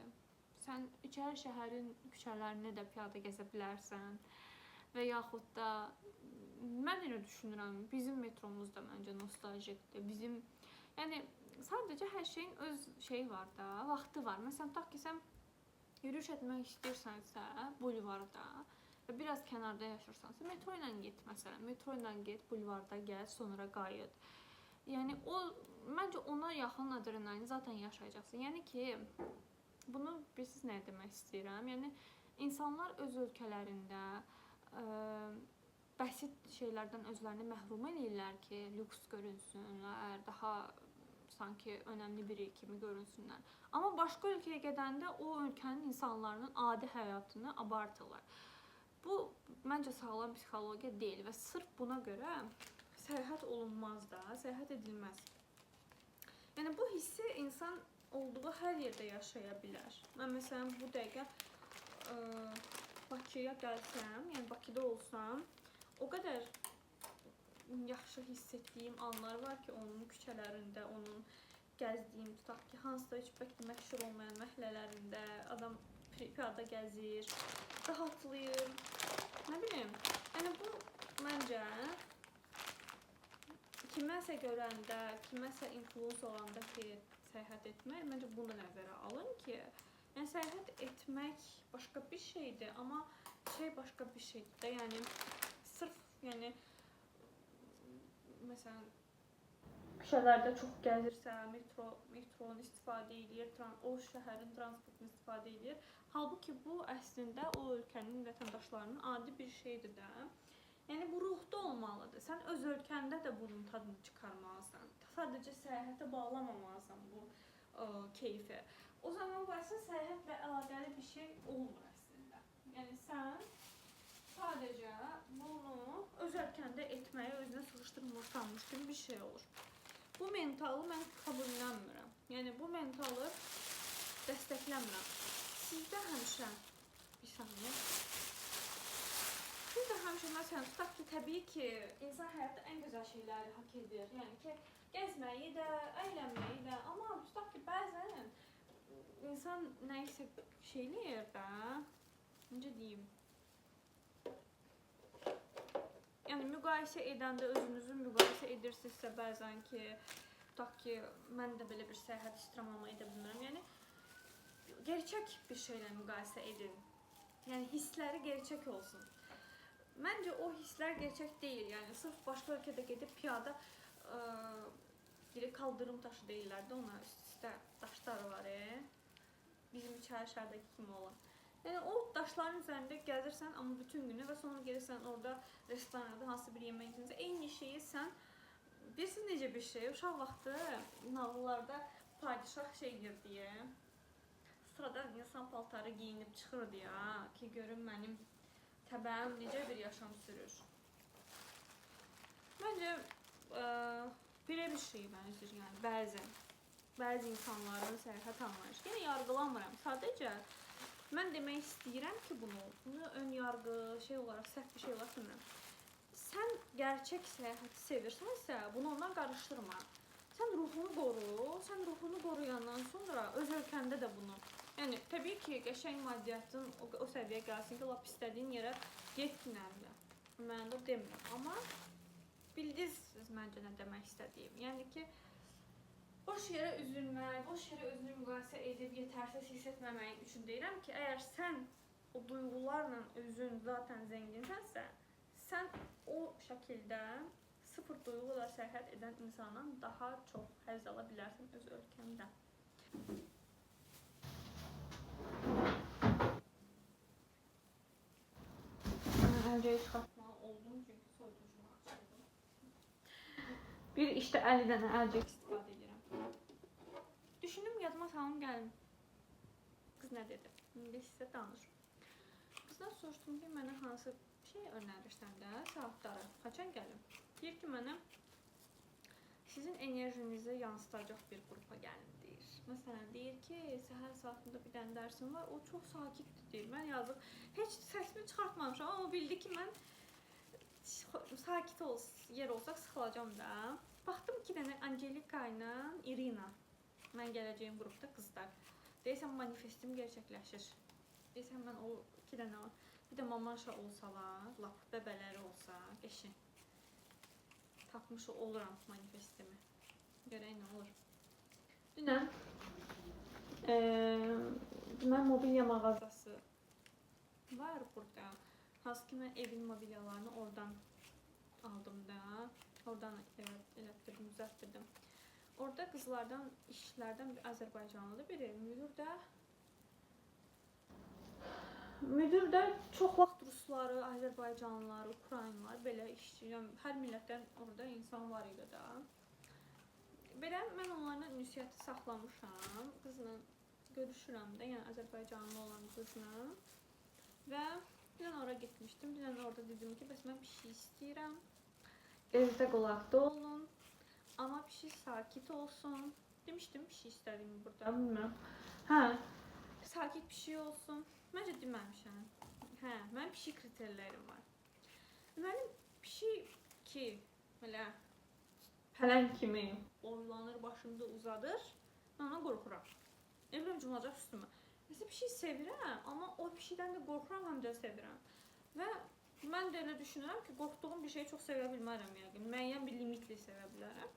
sən içəri şəhərin küçələrini də piyada gəzə bilərsən və yaxud da, mən elə düşünürəm, bizim metromuz da məncə nostaljikdir. Bizim, yəni, sadəcə hər şeyin öz şeyi var da, vaxtı var. Məsələn, tutaq ki, sən yürüyüş etmək istəyirsənsə, bulvarda və biraz kənarda yaşırsansa, metro ilə get, məsələn. Metro ilə get, bulvarda gəl, sonra qayıt. Yəni, məncə ona yaxın adrenalini zaten yaşayacaqsın. Yəni ki, bunu bilirsiniz nə demək istəyirəm? Yəni, insanlar öz ölkələrində bəsit şeylərdən özlərini məhrum edirlər ki, lüks görünsünlər, daha sanki önəmli biri kimi görünsünlər. Amma başqa ölkəyə gedəndə o ölkənin insanlarının adi həyatını abartırlar. Bu, məncə sağlam psixologiya deyil və sırf buna görə səyahət olunmaz da, səyahət edilməz. Yəni, bu hissi insan olduğu hər yerdə yaşaya bilər. Mən, məsələn, bu dəqiqə Bakıya gəlsəm, yəni Bakıda olsam, o qədər yaxşı hiss etdiyim anlar var ki, onun küçələrində, onun gəzdiyim, tutaq ki, hansısa heç bəlkə məşhur olmayan məhəllələrində adam piyada gəzir, rahatlayır, nə bilim. Yəni, bu, məncə, kiməsə görəndə, kiməsə influence olanda ki, səyahət etmək, məncə bunu nəzərə alın ki, yəni səyahət etmək başqa bir şeydir, amma şey başqa bir şeydir də, yəni sırf, yəni məsələn, küçələrdə çox gəzirsə, metronu istifadə edir, o şəhərin transportunu istifadə edir. Halbuki bu əslində o ölkənin vətəndaşlarının adi bir şeydir də. Yəni, bu ruhda olmalıdır. Sən öz ölkəndə də bunun tadını çıxarmalısan. Sadəcə səyahətə bağlamamalısan bu keyfi. O zaman varsa səyahətlə əlaqəli bir şey olmur əslində. Yəni, sən sadəcə bunu öz ölkəndə etməyi özünə soruşturmursanmış kimi bir şey olur. Bu mentalı mən qəbullenmirəm. Yəni, bu mentalı dəstəkləmirəm. Sizdə həmişə bir saniyə. Siz də həmişə, məsələn, tutaq ki, təbii ki, insan həyatda ən gözəl şeyləri hak edir. Yəni ki, gəzməyi də, əylənməyi də. Amma tutaq ki, bəzən insan nəyisə şeyləyir də, necə deyim? Yəni, müqayisə edəndə özünüzü müqayisə edirsinizsə bəzən ki, tutaq ki, mən də belə bir səyahət istəyirəm, amma edə bilmirəm. Yəni, gerçək bir şeylə müqayisə edin. Yəni, hissləri gerçək olsun. Məncə o hisslər gerçək deyil. Yəni sırf başqa ölkədə gedib piyada biri kaldırım daşı deyirlər də ona, üstə daşları var. Bizim içəri şəhərdəki kimi olan. Yəni o daşların üzərində gəzirsən, amma bütün günü və sonra gəlirsən orada restoranda hansısa bir yemək yeyirsən, eyni şeyi sən bilirsiniz necə bir şey? Uşaq vaxtı nağıllarda padişah şey yirdi deyə. Sıradan insan paltarı giyinib çıxırdı ya ki görün mənim təbəəm necə bir yaşam sürür. Məncə belə bir şey bənzər, yəni bəzi insanların səyahət anlayışı. Yəni yargılamıram. Sadəcə mən demək istəyirəm ki, bunu ön yargı şey olaraq, səhv bir şey olaraq demirəm. Sən gerçək səyahəti sevirsənsə, bunu ondan qarışdırma. Sən ruhunu qoru, sən ruhunu qoruyandan sonra öz ölkəndə də bunu. Yəni təbii ki, qəşəng maddiyyatın o səviyyəyə gəlsin ki, lap istədiyin yerə getməyəndə. Mən də demirəm, amma bildiniz məncə nə demək istədiyim. Yəni ki, boş yerə üzülmək, boş yerə özünü müqayisə edib yetərsiz hiss etməməyin üçün deyirəm ki, əgər sən o duyğularla özün zaten zənginsənsə, sən o şəkildə sıfır duyğuyla səyahət edən insandan daha çox həzz ala bilərsən öz ölkəndə. Əlcəyi çıxartmalı oldum çünki soyuducunu açırdım. Bir işdə 50 dənə əlcək istifadə edirəm. Düşündüm, yadıma salım gəlim. Qız nə dedi? İndi sizə danışım. Qızdan soruşdum ki, mənə hansı şey önərirsən də, saatları, haçan gəlim? Deyir ki, mənə sizin enerjinizi yansıtacaq bir qrupa gəlin deyir. Məsələn, deyir ki, səhər saatında bir dənə dərsim var, o çox sakitdir deyir. Mən yazıq, heç səsimi çıxartmamışam, amma bildi ki, mən sakit yer olsaq sıxılacam da. Baxdım 2 dənə Angelika ilə Irina. Mən gələcəyim qrupda qızlar. Deyəsən, manifestim gerçəkləşir. Deyəsən, mən o 2 dənə, bir də mamaşa olsalar, lap bəbələri olsa, qəşin. Tapmış oluram manifestimi. Görək nə olur. Dünən mən mobilya mağazası var burada. Hansı ki, mən evin mobilyalarını oradan aldım da. Oradan elətdirdim, düzəltdirdim. Orada qızlardan, işçilərdən bir Azərbaycanlıdır biri. Müdür də çox vaxt rusları, Azərbaycanlıları, Ukraynalılar belə işçi, yəni hər millətdən orada insan var idi da. Belə mən onlarla ünsiyyəti saxlamışam, qızla görüşürəm də, yəni Azərbaycanlı olan qızla. Və bir dənə ora getmişdim, bir dənə orada dedim ki, bəs mən bir şey istəyirəm, gözdə qulaqda olun, amma bir şey sakit olsun. Demişdim bir şey istədiyimi burada, bilmirəm. Hə, sakit bir şey olsun. Məncə deməmişəm. Hə, mənim pişik kriterlərim var. Mənim pişik ki, belə pələn kimi oylanır, başında uzadır, mən ona qorxuram. Emirəm cumacaq üstümə. Mesela pişik sevirəm, amma o pişikdən də qorxuram, həm də sevirəm. Və mən də elə düşünürəm ki, qorxduğum bir şeyi çox sevə bilmərəm yəqin. Müəyyən bir limitli sevə bilərəm.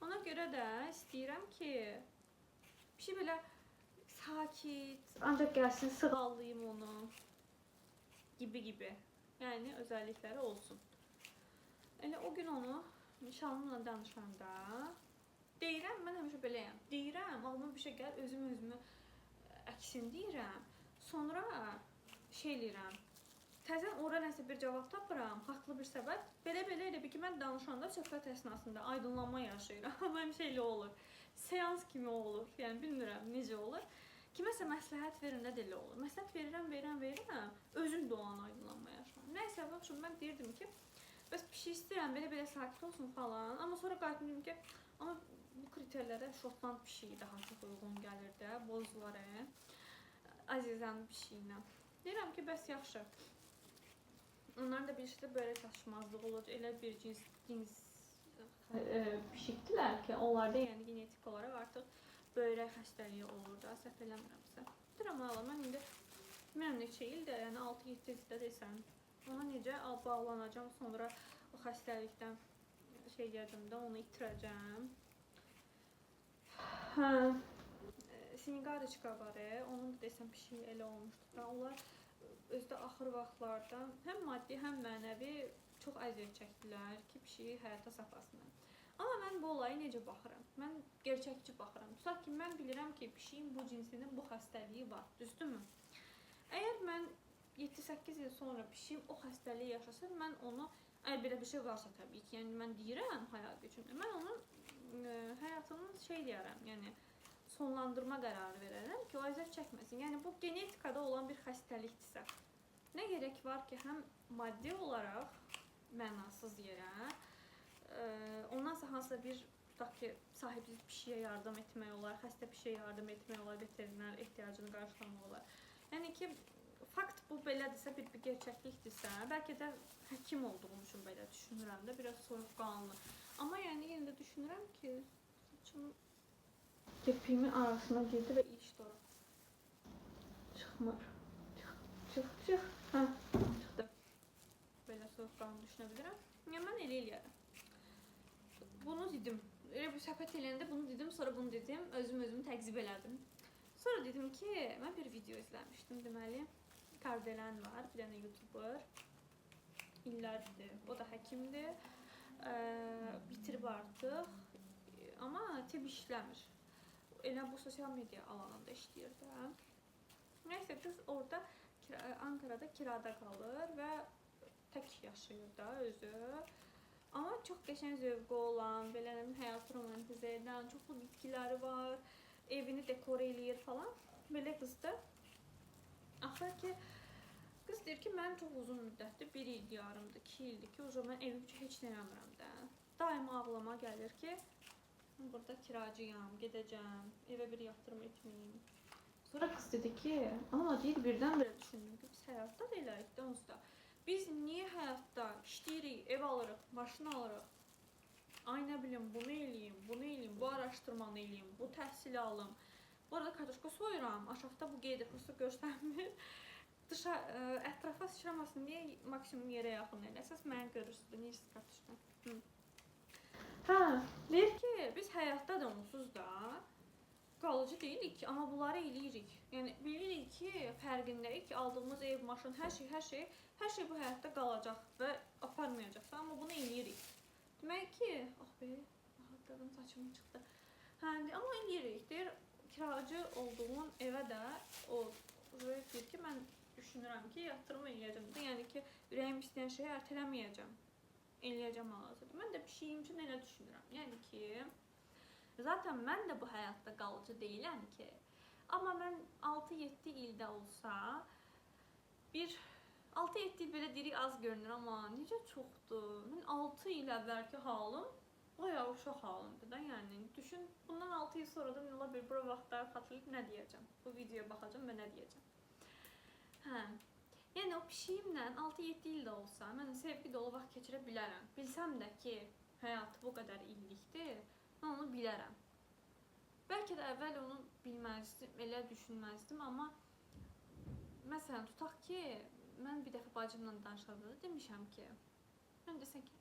Ona görə də istəyirəm ki, pişik belə sakit, ancaq gəlsin sığallayım onu gibi. Yəni özəllikləri olsun. Elə o gün onu nişanlımla danışanda deyirəm, mən həmişə beləyəm. Deyirəm, ağlıma bir şey gəlir, özümü əksin deyirəm. Sonra şey eləyirəm. Təzən ora nəsə bir cavab tapıram, haqlı bir səbəb. Belə elə bir ki, mən danışanda söhbət əsnasında aydınlanma yaşayıram. Həmişə elə olur. Seans kimi olur. Yəni bilmirəm necə olur. Kiməsə məsləhət verəndə də elə olur. Məsləhət verirəm, özüm də o an aydınlanma yaşayıram. Nəysə, baxın, mən deyirdim ki, bəs bir şey istəyirəm, belə sakit olsun falan. Amma sonra qayıtdım dedim ki, amma bu kriterlərə Şotland pişiyi daha çox uyğun gəlir də, bozlar, Azizan pişiyinə. Deyirəm ki, bəs yaxşı. Onların da bir şeydə börək taşımazlığı olur. Elə bir cins pişikdilər ki, onlarda yəni genetik olaraq artıq börək xəstəliyi olur da, səhv eləmirəmsə. Deyirəm, mən indi bilmirəm neçə ildə, yəni 6-7 ildə desəm, ona necə bağlanacam, sonra o xəstəlikdən şey gələcəm də, onu itirəcəm. Hə, Siniqariçka var, onun da desəm pişiyi elə olmuşdu da, onlar özdə axır vaxtlarda həm maddi, həm mənəvi çox əziyyət çəkdilər ki, pişiyi həyata saxlasınlar. Amma mən bu olaya necə baxıram? Mən gerçəkçi baxıram. Tutaq ki, mən bilirəm ki, pişiyin bu cinsinin bu xəstəliyi var, düzdürmü? Əgər mən 7-8 il sonra pişiyim o xəstəliyi yaşasa, mən onu, əgər belə bir şey varsa təbii ki, yəni mən deyirəm həyat üçün, mən onun həyatını deyərəm, yəni sonlandırma qərarı verərəm ki, o əziyyət çəkməsin. Yəni bu genetikada olan bir xəstəlikdirsə, nə gerək var ki, həm maddi olaraq mənasız yerə, ondansa hansısa bir, tutaq ki, sahibsiz pişiyə yardım etmək olar, xəstə pişiyə yardım etmək olar, veteriner ehtiyacını qarşılamaq olar. Yəni ki, fakt bu belədirsə, bir gerçəklikdirsə, bəlkə də həkim olduğum üçün belə düşünürəm də, biraz soyuqqanlı. Amma yəni yenə də düşünürəm ki, saçım kirpiğimin arasına girdi və iş doğru. Çıxmır. Çıx. Hə, çıxdı. Belə soyuqqanlı düşünə bilirəm. Yəni mən elə eləyərəm. Bunu dedim. Elə bir söhbət eləyəndə bunu dedim, sonra bunu dedim. Özümü təqzib elədim. Sonra dedim ki, mən bir video izləmişdim, deməli. Kardelen var, bir dənə YouTuber. İllərdir. O da həkimdir. Bitirib artıq. Amma tibb işləmir. Elə bu sosial media alanında işləyir də. Nəysə, qız orada Ankara'da kirada qalır və tək yaşayır da özü. Amma çox qəşəng zövqü olan, belə həyatı romantizə edən, çoxlu bitkiləri var, evini dekor eləyir falan. Belə qızdır. Axır ki, qız deyir ki, mən çox uzun müddətdir, 1 il yarımdır, 2 ildir ki, o zaman evim üçün heç nə eləmirəm də. Daima ağlıma gəlir ki, burada kiracıyam, gedəcəm, evə bir yatırım etməyim. Sonra qız dedi ki, amma deyir, birdən-birə düşündüm ki, biz həyatda da elərik də onsuz da. Biz niyə həyatda işləyirik, ev alırıq, maşın alırıq, ay nə bilim, bunu eləyim, bu araşdırmanı eləyim, bu təhsili alım. Bu arada kartoşka soyuram, aşağıda bu gedir, prosto görsənmir. Ətrafa sıçramasın deyə maksimum yerə yaxın elə. Əsas mənə görürsünüz, necəsiz kartoşka. Hə, deyir ki, biz həyatda da onsuz da qalıcı deyilik ki, amma bunları eləyirik. Yəni bilirik ki, fərqindəyik ki, aldığımız ev, maşın, hər şey bu həyatda qalacaq və aparmayacaqsa, amma bunu eləyirik. Demək ki, rahatladım, saçım çıxdı. Hə, amma eləyirik. Deyir, kiracı olduğun evə də o deyir ki, mən düşünürəm ki, yatırım eləyəcəm. Yəni ki, ürəyim istəyən şeyi ertələməyəcəm. Eləyəcəm hal-hazırda. Mən də pişiyim üçün elə düşünürəm. Yəni ki, zaten mən də bu həyatda qalıcı deyiləm ki. Amma mən 6-7 ildə olsa, 6-7 il belə deyirik az görünür, amma necə çoxdur. Mən 6 il əvvəlki halım bayağı uşaq halımdır da. Yəni düşün, bundan 6 il sonra da ola bir bura vaxtlar xatırlayıb nə deyəcəm. Bu videoya baxacağam və nə deyəcəm. Hə. Yəni o pişiyimlə 6-7 ildə olsa, mən sevgi dolu vaxt keçirə bilərəm. Bilsəm də ki, həyat bu qədər illikdir, mən onu bilərəm. Bəlkə də əvvəl onu bilməzdim, elə düşünməzdim, amma məsələn, tutaq ki, mən bir dəfə bacımla danışanda da demişəm ki, mən desəm ki,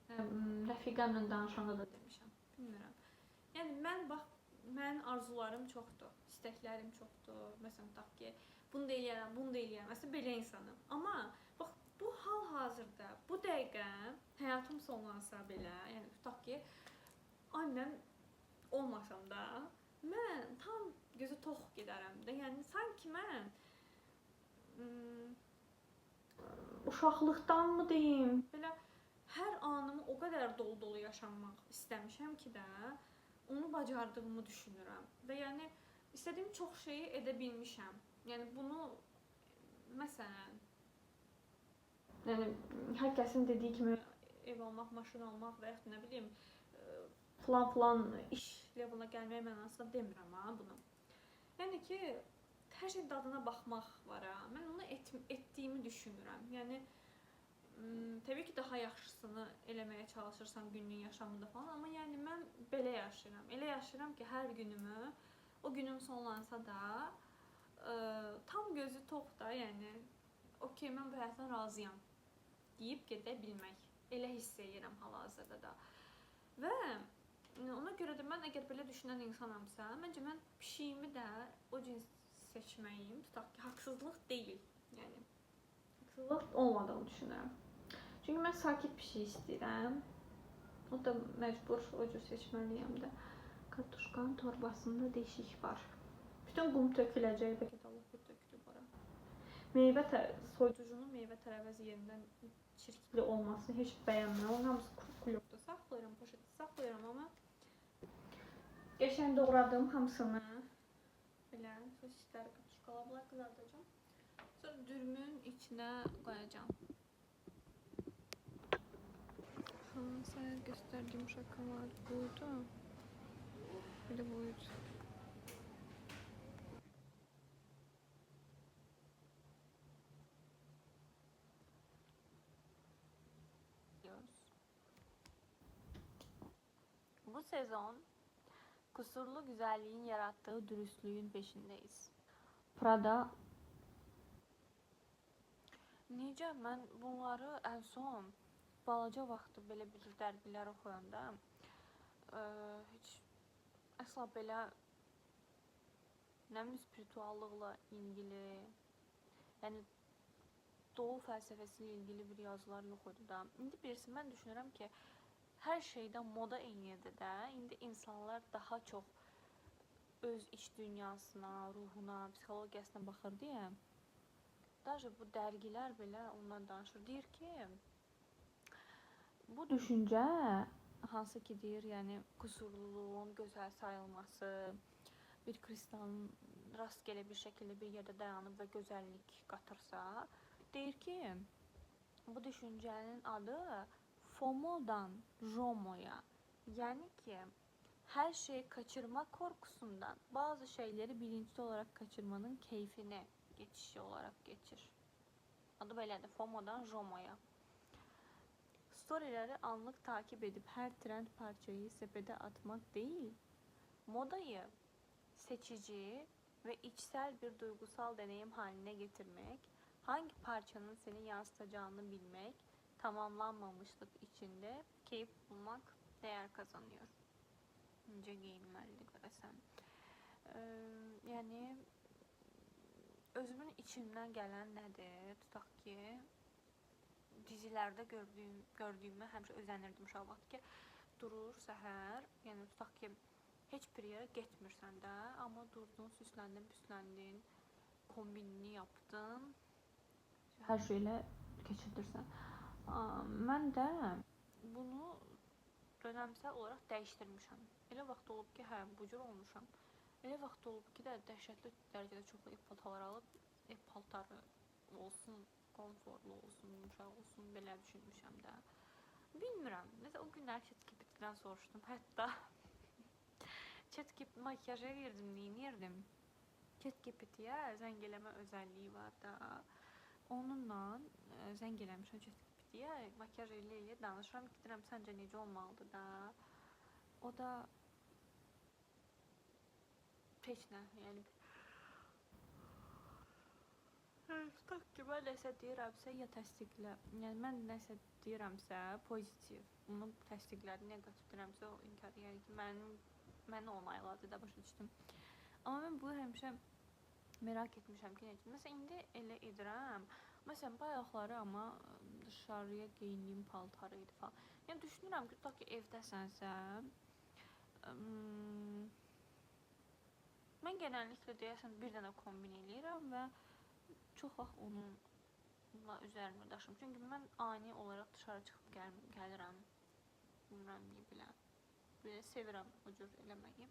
rəfiqəmlə danışanda da demişəm, bilmirəm. Yəni, mənim arzularım çoxdur, istəklərim çoxdur, məsələn, tutaq ki, bunu da eləyərəm, məsələn, belə insanım. Amma, bax, bu hal-hazırda, bu dəqiqə həyatım sonlansa belə, yəni, tutaq ki, annem olmasam da, mən tam gözü tox gedərəm də, yəni, sanki mən uşaqlıqdanmı deyim, belə hər anımı o qədər dolu-dolu yaşamaq istəmişəm ki də, onu bacardığımı düşünürəm və yəni, istədiyim çox şeyi edə bilmişəm. Yəni, bunu, məsələn, yəni, hər kəsin dediyi kimi ev almaq, maşın almaq və yaxud nə bileyim, falan iş levelına gəlmək mənasında demirəm ha bunu. Yəni ki, hər şey dadına baxmaq var ha. Mən onu etdiyimi düşünürəm. Yəni, təbii ki, daha yaxşısını eləməyə çalışırsan günlük yaşamında falan, amma yəni mən belə yaşayıram. Elə yaşayıram ki, hər günümü, o günüm sonlansa da, tam gözü tox da, yəni, okey, mən bu həyatdan razıyam deyib gedə bilmək. Elə hiss edirəm hal-hazırda da. Və ona görə də mən əgər belə düşünən insanamsa, məncə mən pişiyimi də o cins seçməyim, tutaq ki, haqsızlıq deyil. Yəni, sıkıntılıq olmadığını düşünürəm. Çünki mən sakit bir şey istəyirəm. O da məcbur o cür seçməliyəm də. Kartuşkanın torbasında deşik var. Bütün qum töküləcək, bəlkə də Allah bir tökülüb ora. Soyuducunun meyvə tərəvəzi yerindən çirkli olmasını heç bəyənmirəm. Onun hamısı kulokda saxlayıram, poşetdə saxlayıram, amma qəşəng doğradım hamısını. Belə sosisləri kartuşkalarla qızardacağam. Sonra dürümün içinə qoyacağam. Sana gösterdiğim şakalar buydu. Bir de buydu. Bu sezon kusurlu güzelliğin yarattığı dürüstlüğün peşindeyiz. Prada. Necə mən bunları en son balaca vaxtı belə bir dərgilər oxuyanda heç əsla belə nə bilim spirituallıqla ilgili, yəni doğu fəlsəfəsi ilə ilgili bir yazılar yox idi da. İndi birisi mən düşünürəm ki, hər şeydə moda eyniyədir də. İndi insanlar daha çox öz iç dünyasına, ruhuna, psixologiyasına baxır deyə. Даже bu dərgilər belə ondan danışır. Deyir ki, bu düşüncə hansı ki deyir, yəni kusurluluğun gözəl sayılması, bir kristalın rastgele bir şəkildə bir yerdə dayanıb və gözəllik qatırsa, deyir ki, bu düşüncənin adı FOMO'dan JOMO'ya, yəni ki, her şeyi kaçırma korkusundan bazı şeyleri bilinçli olarak kaçırmanın keyfine geçişi olarak geçir. Adı belədir, FOMO'dan JOMO'ya. Storyleri anlık takip edip her trend parçayı sepete atmak değil, modayı seçici ve içsel bir duygusal deneyim haline getirmek, hangi parçanın seni yansıtacağını bilmek, tamamlanmamışlık içinde keyif bulmak değer kazanıyor. Necə geyinməlidir görəsən. Yəni özümün içimdən gələn nədir? Tutaq ki, dizilərdə gördüyümə həmişə özənirdim uşaq vaxt ki, durur səhər, yəni tutaq ki, heç bir yerə getmirsən də, amma durdun, süsləndin, püsləndin, kombinini yapdın, hər şeylə keçirdirsən. Mən də bunu dönəmsel olarak dəyişdirmişəm. Elə vaxt olub ki, hə, bu cür olmuşam. Elə vaxt olub ki, də dəhşətli dərəcədə çox ev paltarları alıb, ev paltarı olsun, konforlu olsun, yumuşaq olsun, belə düşünmüşəm də. Bilmirəm. Mesela o günlər ChatGPT-dən soruşdum. Hətta ChatGPT makyaja girdim, neyinirdim? ChatGPT-yə zəng eləmə özəlliyi var da. Onunla zəng eləmişəm ChatGPT-yə, makyaj elə danışıram ki, deyirəm, səncə necə olmalıdır da. O da heç nə, yəni tutaq ki, mən nəsə deyirəmsə, ya təsdiqlə, yəni mən nəsə deyirəmsə, pozitiv, bunu təsdiqlədi, negativ deyirəmsə, o inkar, yəni ki, məni onayladı da, başa düşdüm. Amma mən bu həmişə merak etmişəm ki, necə, məsələn, indi elə edirəm, məsələn, bayaqları amma dışarıya geyindiyim paltarı idi falan. Yəni düşünürəm ki, tutaq ki, evdəsənsə, mən genəlliklə deyəsən bir dənə kombin eləyirəm və çox vaxt onunla üzərimə daşım. Çünki mən ani olaraq dışarı çıxıb gəlirəm. Bilmirəm, niyə biləm. Belə sevirəm o cür eləməyi.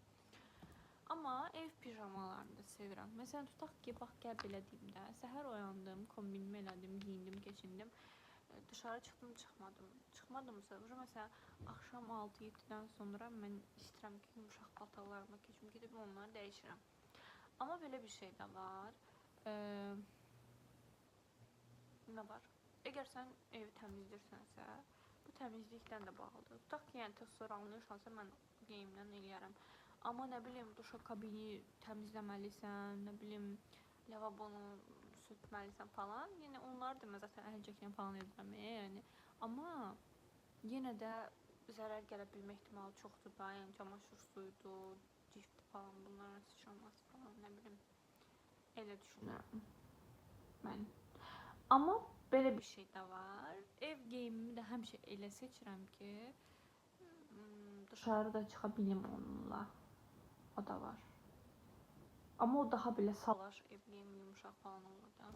Amma ev pijamalarını da sevirəm. Məsələn, tutaq ki, bax, gəl belə deyim də, səhər oyandım, kombinimi elədim, giyindim, keçindim. Dışarı çıxdım, çıxmadım. Çıxmadımsa, məsələn, axşam 6-7-dən sonra mən istəyirəm ki, yumuşaq paltarlarıma keçim, gedib onları dəyişirəm. Amma belə bir şey də var. Nə var? Əgər sən evi təmizləyirsənsə, bu təmizlikdən də bağlıdır. Tutaq ki, yəni tez sonra anlayırsansa, mən geyimdən eləyərəm. Amma nə bilim, duşakabini təmizləməlisən, nə bilim, lavabonu sürtməlisən falan. Yəni onları da mən zaten əhəlcəklə falan edirəm, yəni. Amma yenə də zərər gələ bilmə ehtimalı çoxdur da. Yəni çamaşır suyudur, cift falan, bunların sıçraması falan, nə bilim. Elə düşünürəm mən. Amma belə bir şey də var. Ev geyimimi də həmişə elə seçirəm ki, dışarı da çıxa bilim onunla. O da var. Amma o daha belə salaş, ev geyimi yumuşaq falan olur da.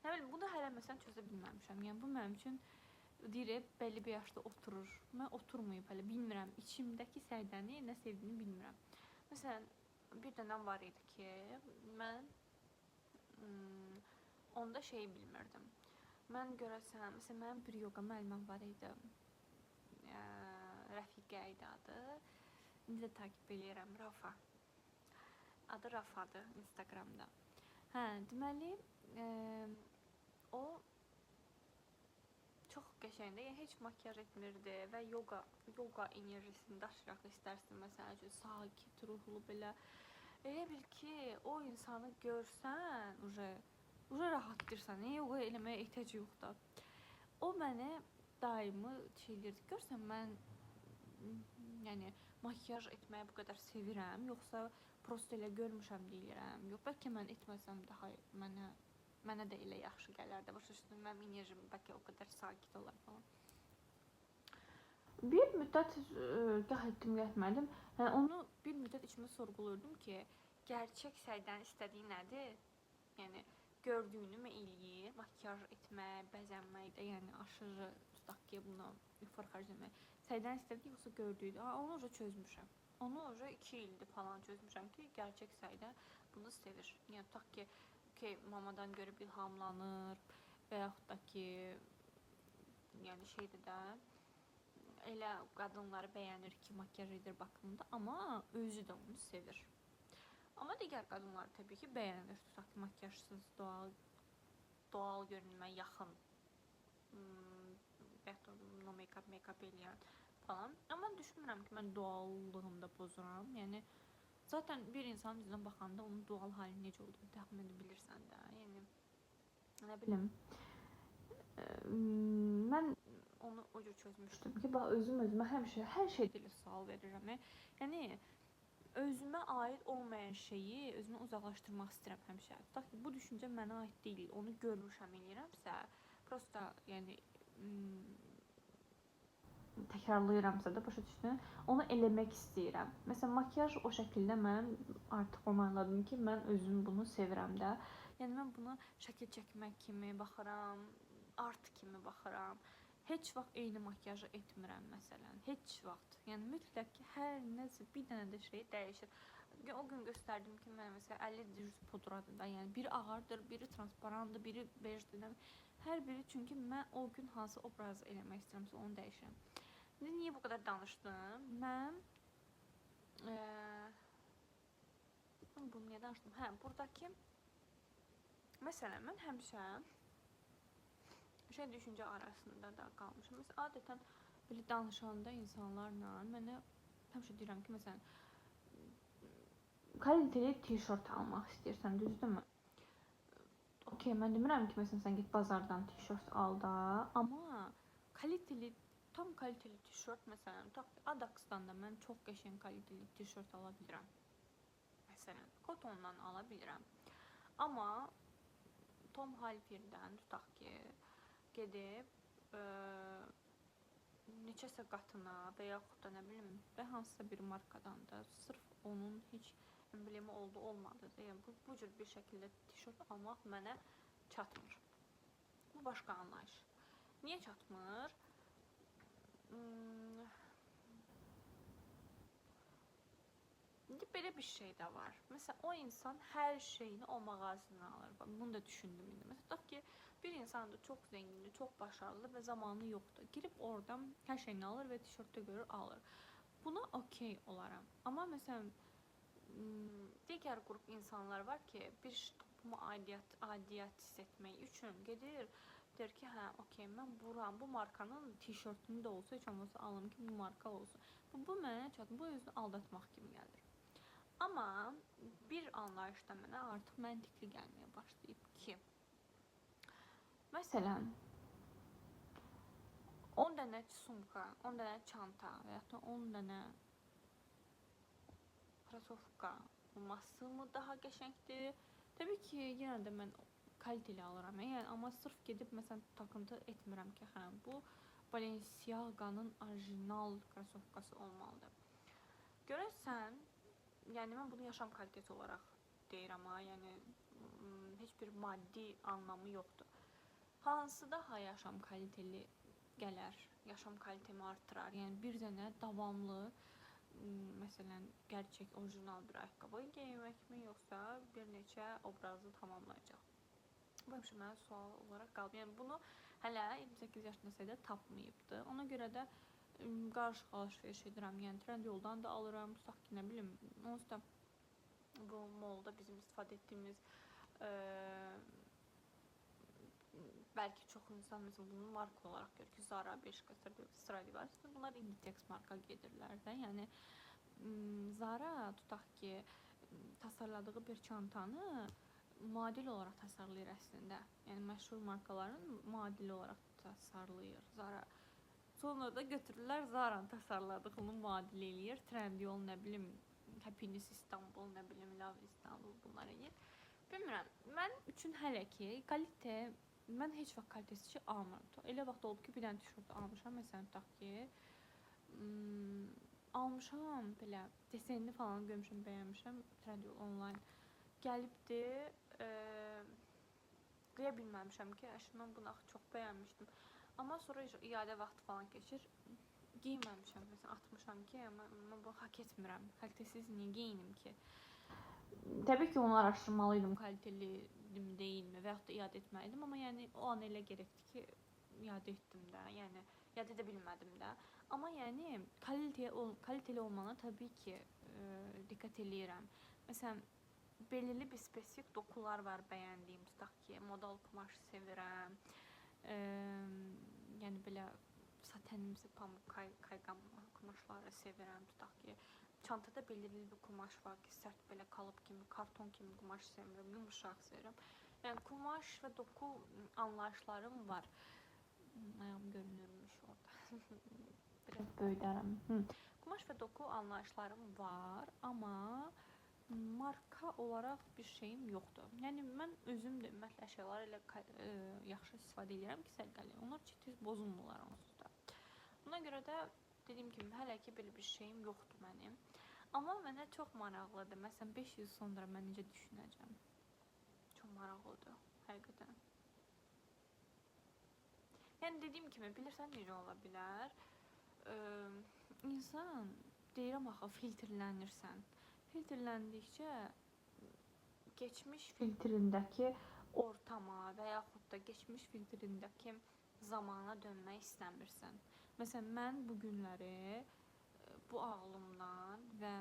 Nə bilim, bunu hələ məsələn çözə bilməmişəm. Yəni bu mənim üçün deyir, belli bir yaşda oturur. Mən oturmayıb hələ bilmirəm. İçimdəki Səidəni nə sevdiyini bilmirəm. Məsələn, bir dönəm var idi ki, mən onda şeyi bilmirdim. Mən görəsən, məsələn, mənim bir yoga müəlliməm var idi. Rəfiqə idi adı. İndi də takip eləyirəm, Rafa. Adı Rafadır Instagramda. Hə, deməli, o çox qəşəngdir. Yəni heç makiyaj etmirdi və yoga enerjisini daşıyıraq istərsin. Məsələn, sakit, ruhlu belə. Elə bil ki, o insanı görsən, uje rahatlayırsan. Yoga eləməyə ehtiyac yoxdur. O mənə daimi şeylərdi. Görsən, mən yəni makiyaj etməyi bu qədər sevirəm, yoxsa prosto elə görmüşəm deyirəm. Yox, bəlkə mən etməsəm daha mənə də elə yaxşı gələrdi. Başa düşdüm, mənim enerjim bəlkə o qədər sakit olar falan. Bir müddət gah etdim, gah etmədim. Yəni onu bir müddət içimdə sorğulurdum ki, gerçək Səidənin istədiyi nədir? Yəni gördüyünü mü eləyir? Makiyaj etmək, bəzənmək də, yəni aşırı tutaq ki, bunu efor xərcləmək. Səidənin istədiyi yoxsa gördüyüdür. Onu уже çözmüşəm. Onu уже 2 ildir falan çözmüşəm ki, gerçək Səidə bunu sevir. Yəni tutaq ki, mamadan görüb ilhamlanır və yaxud da ki, yəni şeydir də, elə qadınları bəyənir ki, makiyaj edir baxımında, amma özü də onu sevir. Amma digər qadınlar təbii ki, bəyənir. Tutaq ki, makiyajsız, doğal görünmə yaxın, no make-up eləyən falan. Amma düşünmürəm ki, mən doğallığımda pozuram. Yəni, zaten bir insan bizdən baxanda onun doğal hali necə olduğunu təxmin edə bilirsən də. Yəni, nə bilim, mən onu o cür çözmüşdüm ki, özümə həmişə hər şeydə elə sual verirəm. Yəni, özümə aid olmayan şeyi özümə uzaqlaşdırmaq istəyirəm həmişə. Tutaq ki, bu düşüncə mənə aid deyil, onu görmüşəm eləyirəmsə, prosta, yəni, təkrarlayıramsa da, başa düşdün, onu eləmək istəyirəm. Məsələn, makiyaj o şəkildə mən artıq onayladım ki, mən özüm bunu sevirəm də. Yəni, mən buna şəkil çəkmək kimi baxıram, art kimi baxıram. Heç vaxt eyni makiyajı etmirəm, məsələn. Heç vaxt. Yəni, mütləq ki, hər nəsə bir dənə də şey dəyişir. O gün göstərdim ki, mən məsələn 50 düz pudradır da. Yəni, biri ağardır, biri transparandır, biri bejdir. Hər biri, çünki mən o gün hansı obrazı eləmək istəyirəmsə, onu dəyişirəm. Niyə bu qədər danışdım? Mən bunu niyə danışdım? Hə, buradakı məsələn, mən həmişə düşüncə arasında da qalmışım. Məsələn, adətən belə danışanda insanlarla mənə həmişə deyirəm ki, məsələn, kaliteli tişört almaq istəyirsən, düzdürmü? Okey, mən demirəm ki, məsələn, sən get bazardan tişört al da, amma tam kaliteli tişört, məsələn, Adax'dan da mən çox qəşəng kaliteli tişört ala bilirəm. Məsələn, kotondan ala bilirəm. Amma Tom Hilfigerdən tutaq ki, gedib neçəsə qatına və yaxud da nə bilim, və hansısa bir markadan da sırf onun heç emblemi olmadı. Yəni, bu cür bir şəkildə tişört almaq mənə çatmır. Bu başqa anlayış. Niyə çatmır? Belə bir şey də var. Məsələn, o insan hər şeyini o mağazadan alır. Bunu da düşündüm indi. Məsələn, tutaq ki, bir insan da çox zəngindir, çox başarılı və zamanı yoxdur. Girib oradan hər şeyini alır və tişörtdə görür, alır. Buna okey olaram. Amma məsələn, digər qrup insanlar var ki, bir topluma aidiyyət hiss etmək üçün gedir, deyir ki, hə, okey, mən bu markanın tişörtünü də olsa, heç olmasa alım ki, bu marka olsun. Bu mənə çatmır, bu özünü aldatmaq kimi gəlir. Amma bir anlayışda mənə artıq məntiqli gəlməyə başlayıb ki, məsələn, 10 dənə sumka, 10 dənə çanta və ya da 10 dənə krasovka olması mı daha qəşəngdir? Təbii ki, yenə də mən kaliteli alıram. Yəni amma sırf gedib məsələn takıntı etmirəm ki, hə bu Balenciaga'nın orijinal krossovkası olmalıdır. Görəsən, yəni mən bunu yaşam kalitesi olaraq deyirəm ha, yəni heç bir maddi anlamı yoxdur. Hansı daha yaşam kaliteli gələr, yaşam kalitemi artırar. Yəni bir dənə davamlı məsələn gerçək orijinal bir ayaqqabı geyinməkmi, yoxsa bir neçə obrazı tamamlayacaq? Bu həmişə mənə sual olaraq qalıb. Yəni bunu hələ 28 yaşındasaydı tapmayıbdı. Ona görə də qarışıq alış-veriş edirəm. Yəni Trendyoldan da alıram, tutaq ki, nə bilim, onsuz da bu molda bizim istifadə etdiyimiz belki çox insan mesela bunu marka olaraq görür ki, Zara, Bershka, Stradivarius, bunlar Inditex marka gedirlər də. Yəni Zara tutaq ki, tasarladığı bir çantanı muadil olaraq tasarlayır əslində. Yəni məşhur markaların muadili olaraq tasarlayır Zara. Sonra da götürürlər Zara'nın tasarladığını muadil eləyir. Trendyol, nə bilim, Happiness İstanbul, nə bilim, Love İstanbul bunlar eləyir. Bilmirəm, mən üçün hələ ki, kalite, mən heç vaxt kalitesiz şey almıram. Elə vaxt olub ki, bir dənə tişört almışam, məsələn, tutaq ki, almışam, belə, desenini falan görmüşəm, bəyənmişəm, Trendyol online gəlibdi, qıya bilməmişəm ki, mən bunu çox bəyənmişdim. Amma sonra iade vaxtı falan keçir, giyməmişəm, məsələn, atmışam ki, mən bunu hak etmirəm, kalitesiz niyə geyinim ki? Təbii ki, onu araşdırmalıydım, kaliteli mi, deyilmi və yaxud da iade etməliydim, amma yəni o an elə gərəkdir ki, iade etdim də, yəni iade edə bilmədim də. Amma yəni kaliteli olmana təbii ki, diqqət eləyirəm. Məsələn, belirli bir spesifik dokular var bəyəndiyim, tutaq ki, modal kumaş sevirəm. Yəni belə satenimsi pamuk kaygan kumaşları sevirəm, tutaq ki, çantada belirli bir kumaş var ki, sərt belə kalıp kimi, karton kimi kumaş sevirəm, yumuşaq sevirəm. Yəni kumaş və doku anlayışlarım var. Ayağım görünürmüş orada. Biraz böyüdərəm. Kumaş və doku anlayışlarım var, amma marka olaraq bir şeyim yoxdur. Yəni mən özüm də ümumiyyətlə əşyalar ilə yaxşı istifadə edirəm ki, səliqəli. Onlar tez bozulmurlar onsuz da. Buna görə də dediyim kimi hələ ki belə bir şeyim yoxdur mənim. Amma mənə çox maraqlıdır. Məsələn 5 il sonra mən necə düşünəcəm? Çox maraqlıdır, həqiqətən. Yəni dediyim kimi, bilirsən necə ola bilər? İnsan deyirəm axı filtrlənirsən. Filtrləndikcə geçmiş filtrindəki ortama və yaxud da geçmiş filtrindəki zamana dönmək istəmirsən. Məsələn, mən bu günləri bu ağlımdan və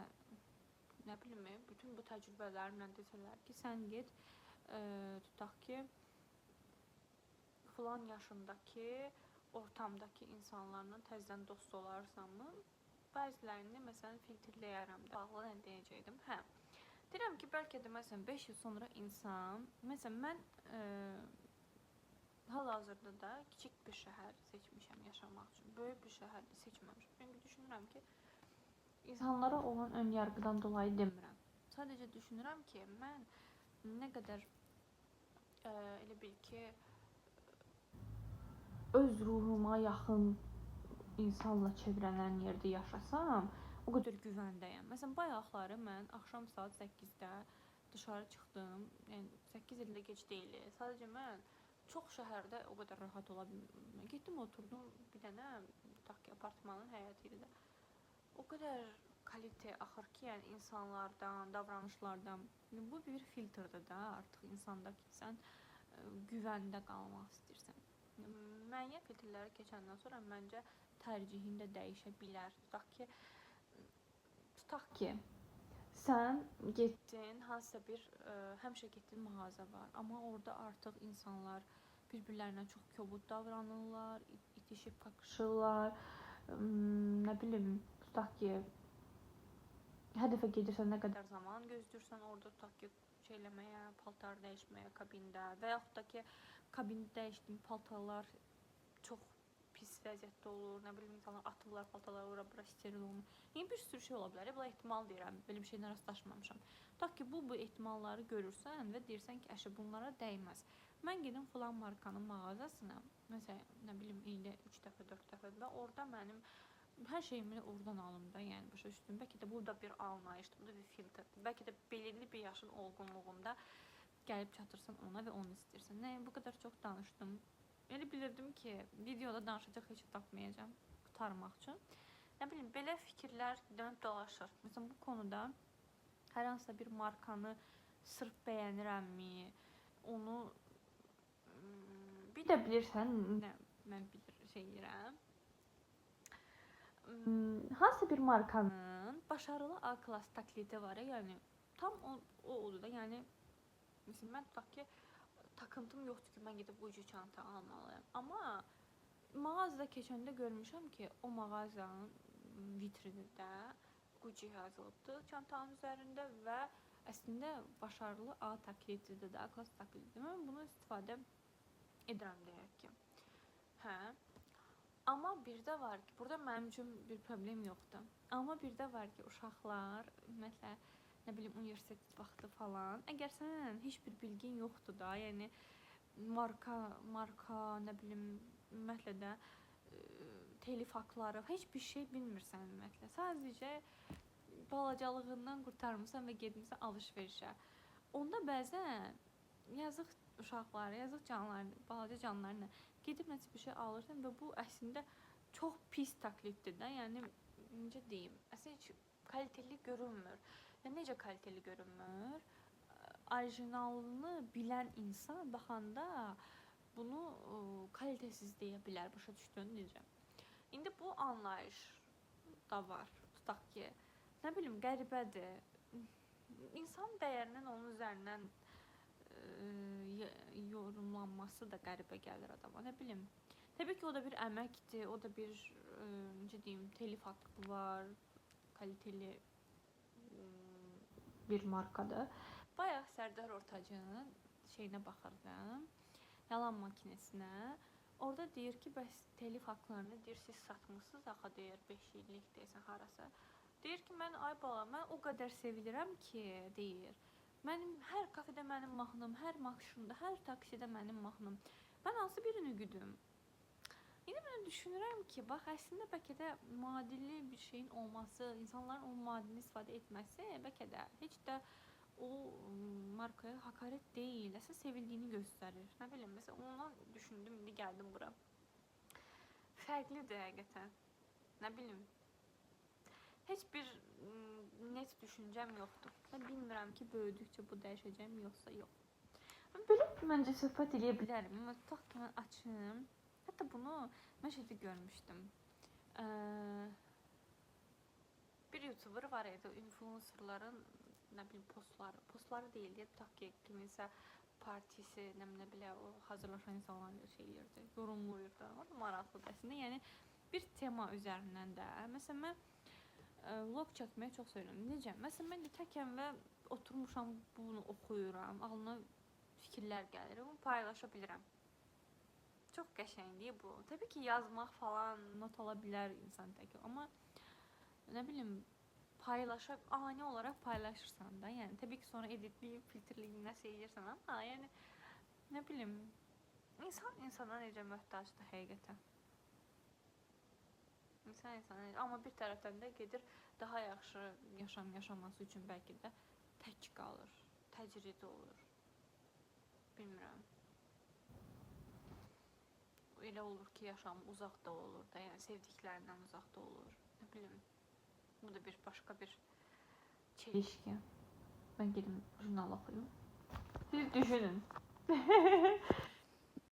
nə bilim, bütün bu təcrübələrimlə desələr ki, sən get, tutaq ki, filan yaşındakı ortamdakı insanlarla təzədən dost olarsanmı? Bəzilərini məsələn filtrləyərəm də. Bağlı nə deyəcəkdim? Hə. Deyirəm ki, bəlkə də məsələn 5 il sonra insan, məsələn mən hal-hazırda da kiçik bir şəhər seçmişəm yaşamaq üçün. Böyük bir şəhər seçməmişəm. Çünki düşünürəm ki, insanlara olan ön yargıdan dolayı demirəm. Sadəcə düşünürəm ki, mən nə qədər elə bil ki, öz ruhuma yaxın insanla çevrələn yerdə yaşasam, o qədər güvəndəyəm. Məsələn, bayaqları mən axşam saat 8-də dışarı çıxdım. Yəni 8 ildə gec deyil. Sadəcə mən çox şəhərdə o qədər rahat ola bilmirəm. Getdim, oturdum bir dənə tutaq ki, apartmanın həyəti ilə. O qədər kalite axır ki, yəni insanlardan, davranışlardan. Bu bir filtrdir də artıq insandakı sən güvəndə qalmaq istəyirsən. Müəyyən filtrləri keçəndən sonra məncə tərcihin də dəyişə bilər. Tutaq ki, sən getdin, hansısa bir həmişə getdiyin mağaza var, amma orada artıq insanlar bir-birlərinə çox kobud davranırlar, itişib kakışırlar. Nə bilim, tutaq ki, hər dəfə gedirsən, nə qədər zaman gözləyirsən orada, tutaq ki, şeyləməyə, paltar dəyişməyə kabində və yaxud da ki, kabində dəyişdiyin paltarlar çox pis vəziyyətdə olur, nə bilim insanlar atıblar paltaları ora bura steril olunur. Yəni bir sürü şey ola bilər. Bunlar ehtimal deyirəm. Belə bir şeylə rastlaşmamışam. Tutaq ki, bu ehtimalları görürsən və deyirsən ki, əşi bunlara dəyməz. Mən gedim filan markanın mağazasına, məsələn, nə bilim ildə 3 dəfə, 4 dəfə və orada mənim hər şeyimi oradan alım da, yəni başa düşdüm. Bəlkə də bu da bir anlayışdır, bu da bir filtrdir. Bəlkə də belirli bir yaşın olğunluğunda gəlib çatırsan ona və onu istəyirsən. Nə, bu qədər çox danışdım. Elə bilirdim ki, videoda danışacaq heç tapmayacağam qurtarmaq üçün. Nə bilim, belə fikirlər dönüb dolaşır. Məsələn, bu konuda hər hansısa bir markanı sırf bəyənirəmmi, onu bir də bilirsən, nə, mən şey deyirəm. Hansısa bir markanın başarılı A-klass taklidi var, yəni tam o oldu da, yəni məsələn, mən tutaq ki, takıntım yoxdur ki, mən gedib Gucci çanta almalıyam. Amma mağazada keçəndə görmüşəm ki, o mağazanın vitrinində Gucci yazılıbdır çantanın üzərində və əslində başarılı A taklididir də, A-klass taklididir. Mən bunu istifadə edirəm deyək ki. Hə. Amma bir də var ki, burada mənim üçün bir problem yoxdur. Amma bir də var ki, uşaqlar, ümumiyyətlə, nə bilim, universitet vaxtı falan, əgər sənin heç bir bilgin yoxdur da, yəni marka, nə bilim, ümumiyyətlə də telif haqları, heç bir şey bilmirsən ümumiyyətlə. Sadəcə balacalığından qurtarmısan və getmirsən alış-verişə. Onda bəzən yazıq uşaqlar, yazıq canlar, balaca canlarla gedib nəsə bir şey alırsan və bu əslində çox pis takliddir də, yəni necə deyim, əslində heç kaliteli görünmür. Yəni necə kaliteli görünmür? Orijinalını bilən insan baxanda bunu kalitəsiz deyə bilər, başa düşdün necə? İndi bu anlayış da var. Tutaq ki, nə bilim, qəribədir. İnsan dəyərinin onun üzərindən yorumlanması da qəribə gəlir adama, nə bilim. Təbii ki, o da bir əməkdir, o da bir, necə deyim, telif haqqı var, kaliteli bir markadır. Bayaq Sərdar Ortacının şeyinə baxırdım, yalan makinesinə. Orada deyir ki, bəs telif haqlarını deyir, siz satmışsınız, axı deyir, 5 illik deyəsən harası. Deyir ki, mən ay bala, mən o qədər sevilirəm ki, deyir. Mənim hər kafedə mənim mahnım, hər maşında, hər taksidə mənim mahnım. Mən hansı birini güdüm? İndi mən düşünürəm ki, bax, əslində bəlkə də madili bir şeyin olması, insanların o madilini istifadə etməsi bəlkə də heç də o markaya hakaret deyil, əslində sevildiyini göstərir. Nə bilim, məsələn, ondan düşündüm, indi gəldim bura. Fərqlidir həqiqətən. Nə bilim. Heç bir net düşüncəm yoxdur. Mən bilmirəm ki, böyüdükcə bu dəyişəcəm, yoxsa yox. Belə məncə söhbət edə bilərəm. Amma tutaq ki, mən açım. Hətta bunu mən şeydə görmüşdüm. Bir YouTuber var idi, influencerların nə bilim postları deyildi. Tutaq ki, kiminsə partisi, nə bilə, o hazırlaşan insanlar şey eləyirdi, yorumlayırdı. O da maraqlıdır əslində. Yəni bir tema üzərindən də. Məsələn, mən vlog çəkməyi çox sevirəm. Necə? Məsələn, mən də təkəm və oturmuşam, bunu oxuyuram, ağlına fikirlər gəlir, bunu paylaşa bilirəm. Çox qəşəngdir bu. Təbii ki, yazmaq falan not ala bilər insan tək, amma nə bilim, ani olaraq paylaşırsan da, yəni təbii ki, sonra editləyib, filtrləyib, nəsə edirsən, amma yəni nə bilim, insan insana necə möhtacdır həqiqətən. Amma bir tərəfdən də gedir, daha yaxşı yaşam yaşaması üçün bəlkə də tək qalır, təcrid olur. Bilmirəm. Elə olur ki, yaşam uzaqda olur da, yəni sevdiklərindən uzaqda olur. Nə bilim, bu da bir başqa bir çelişki. Mən gedim jurnal oxuyum. Siz düşünün.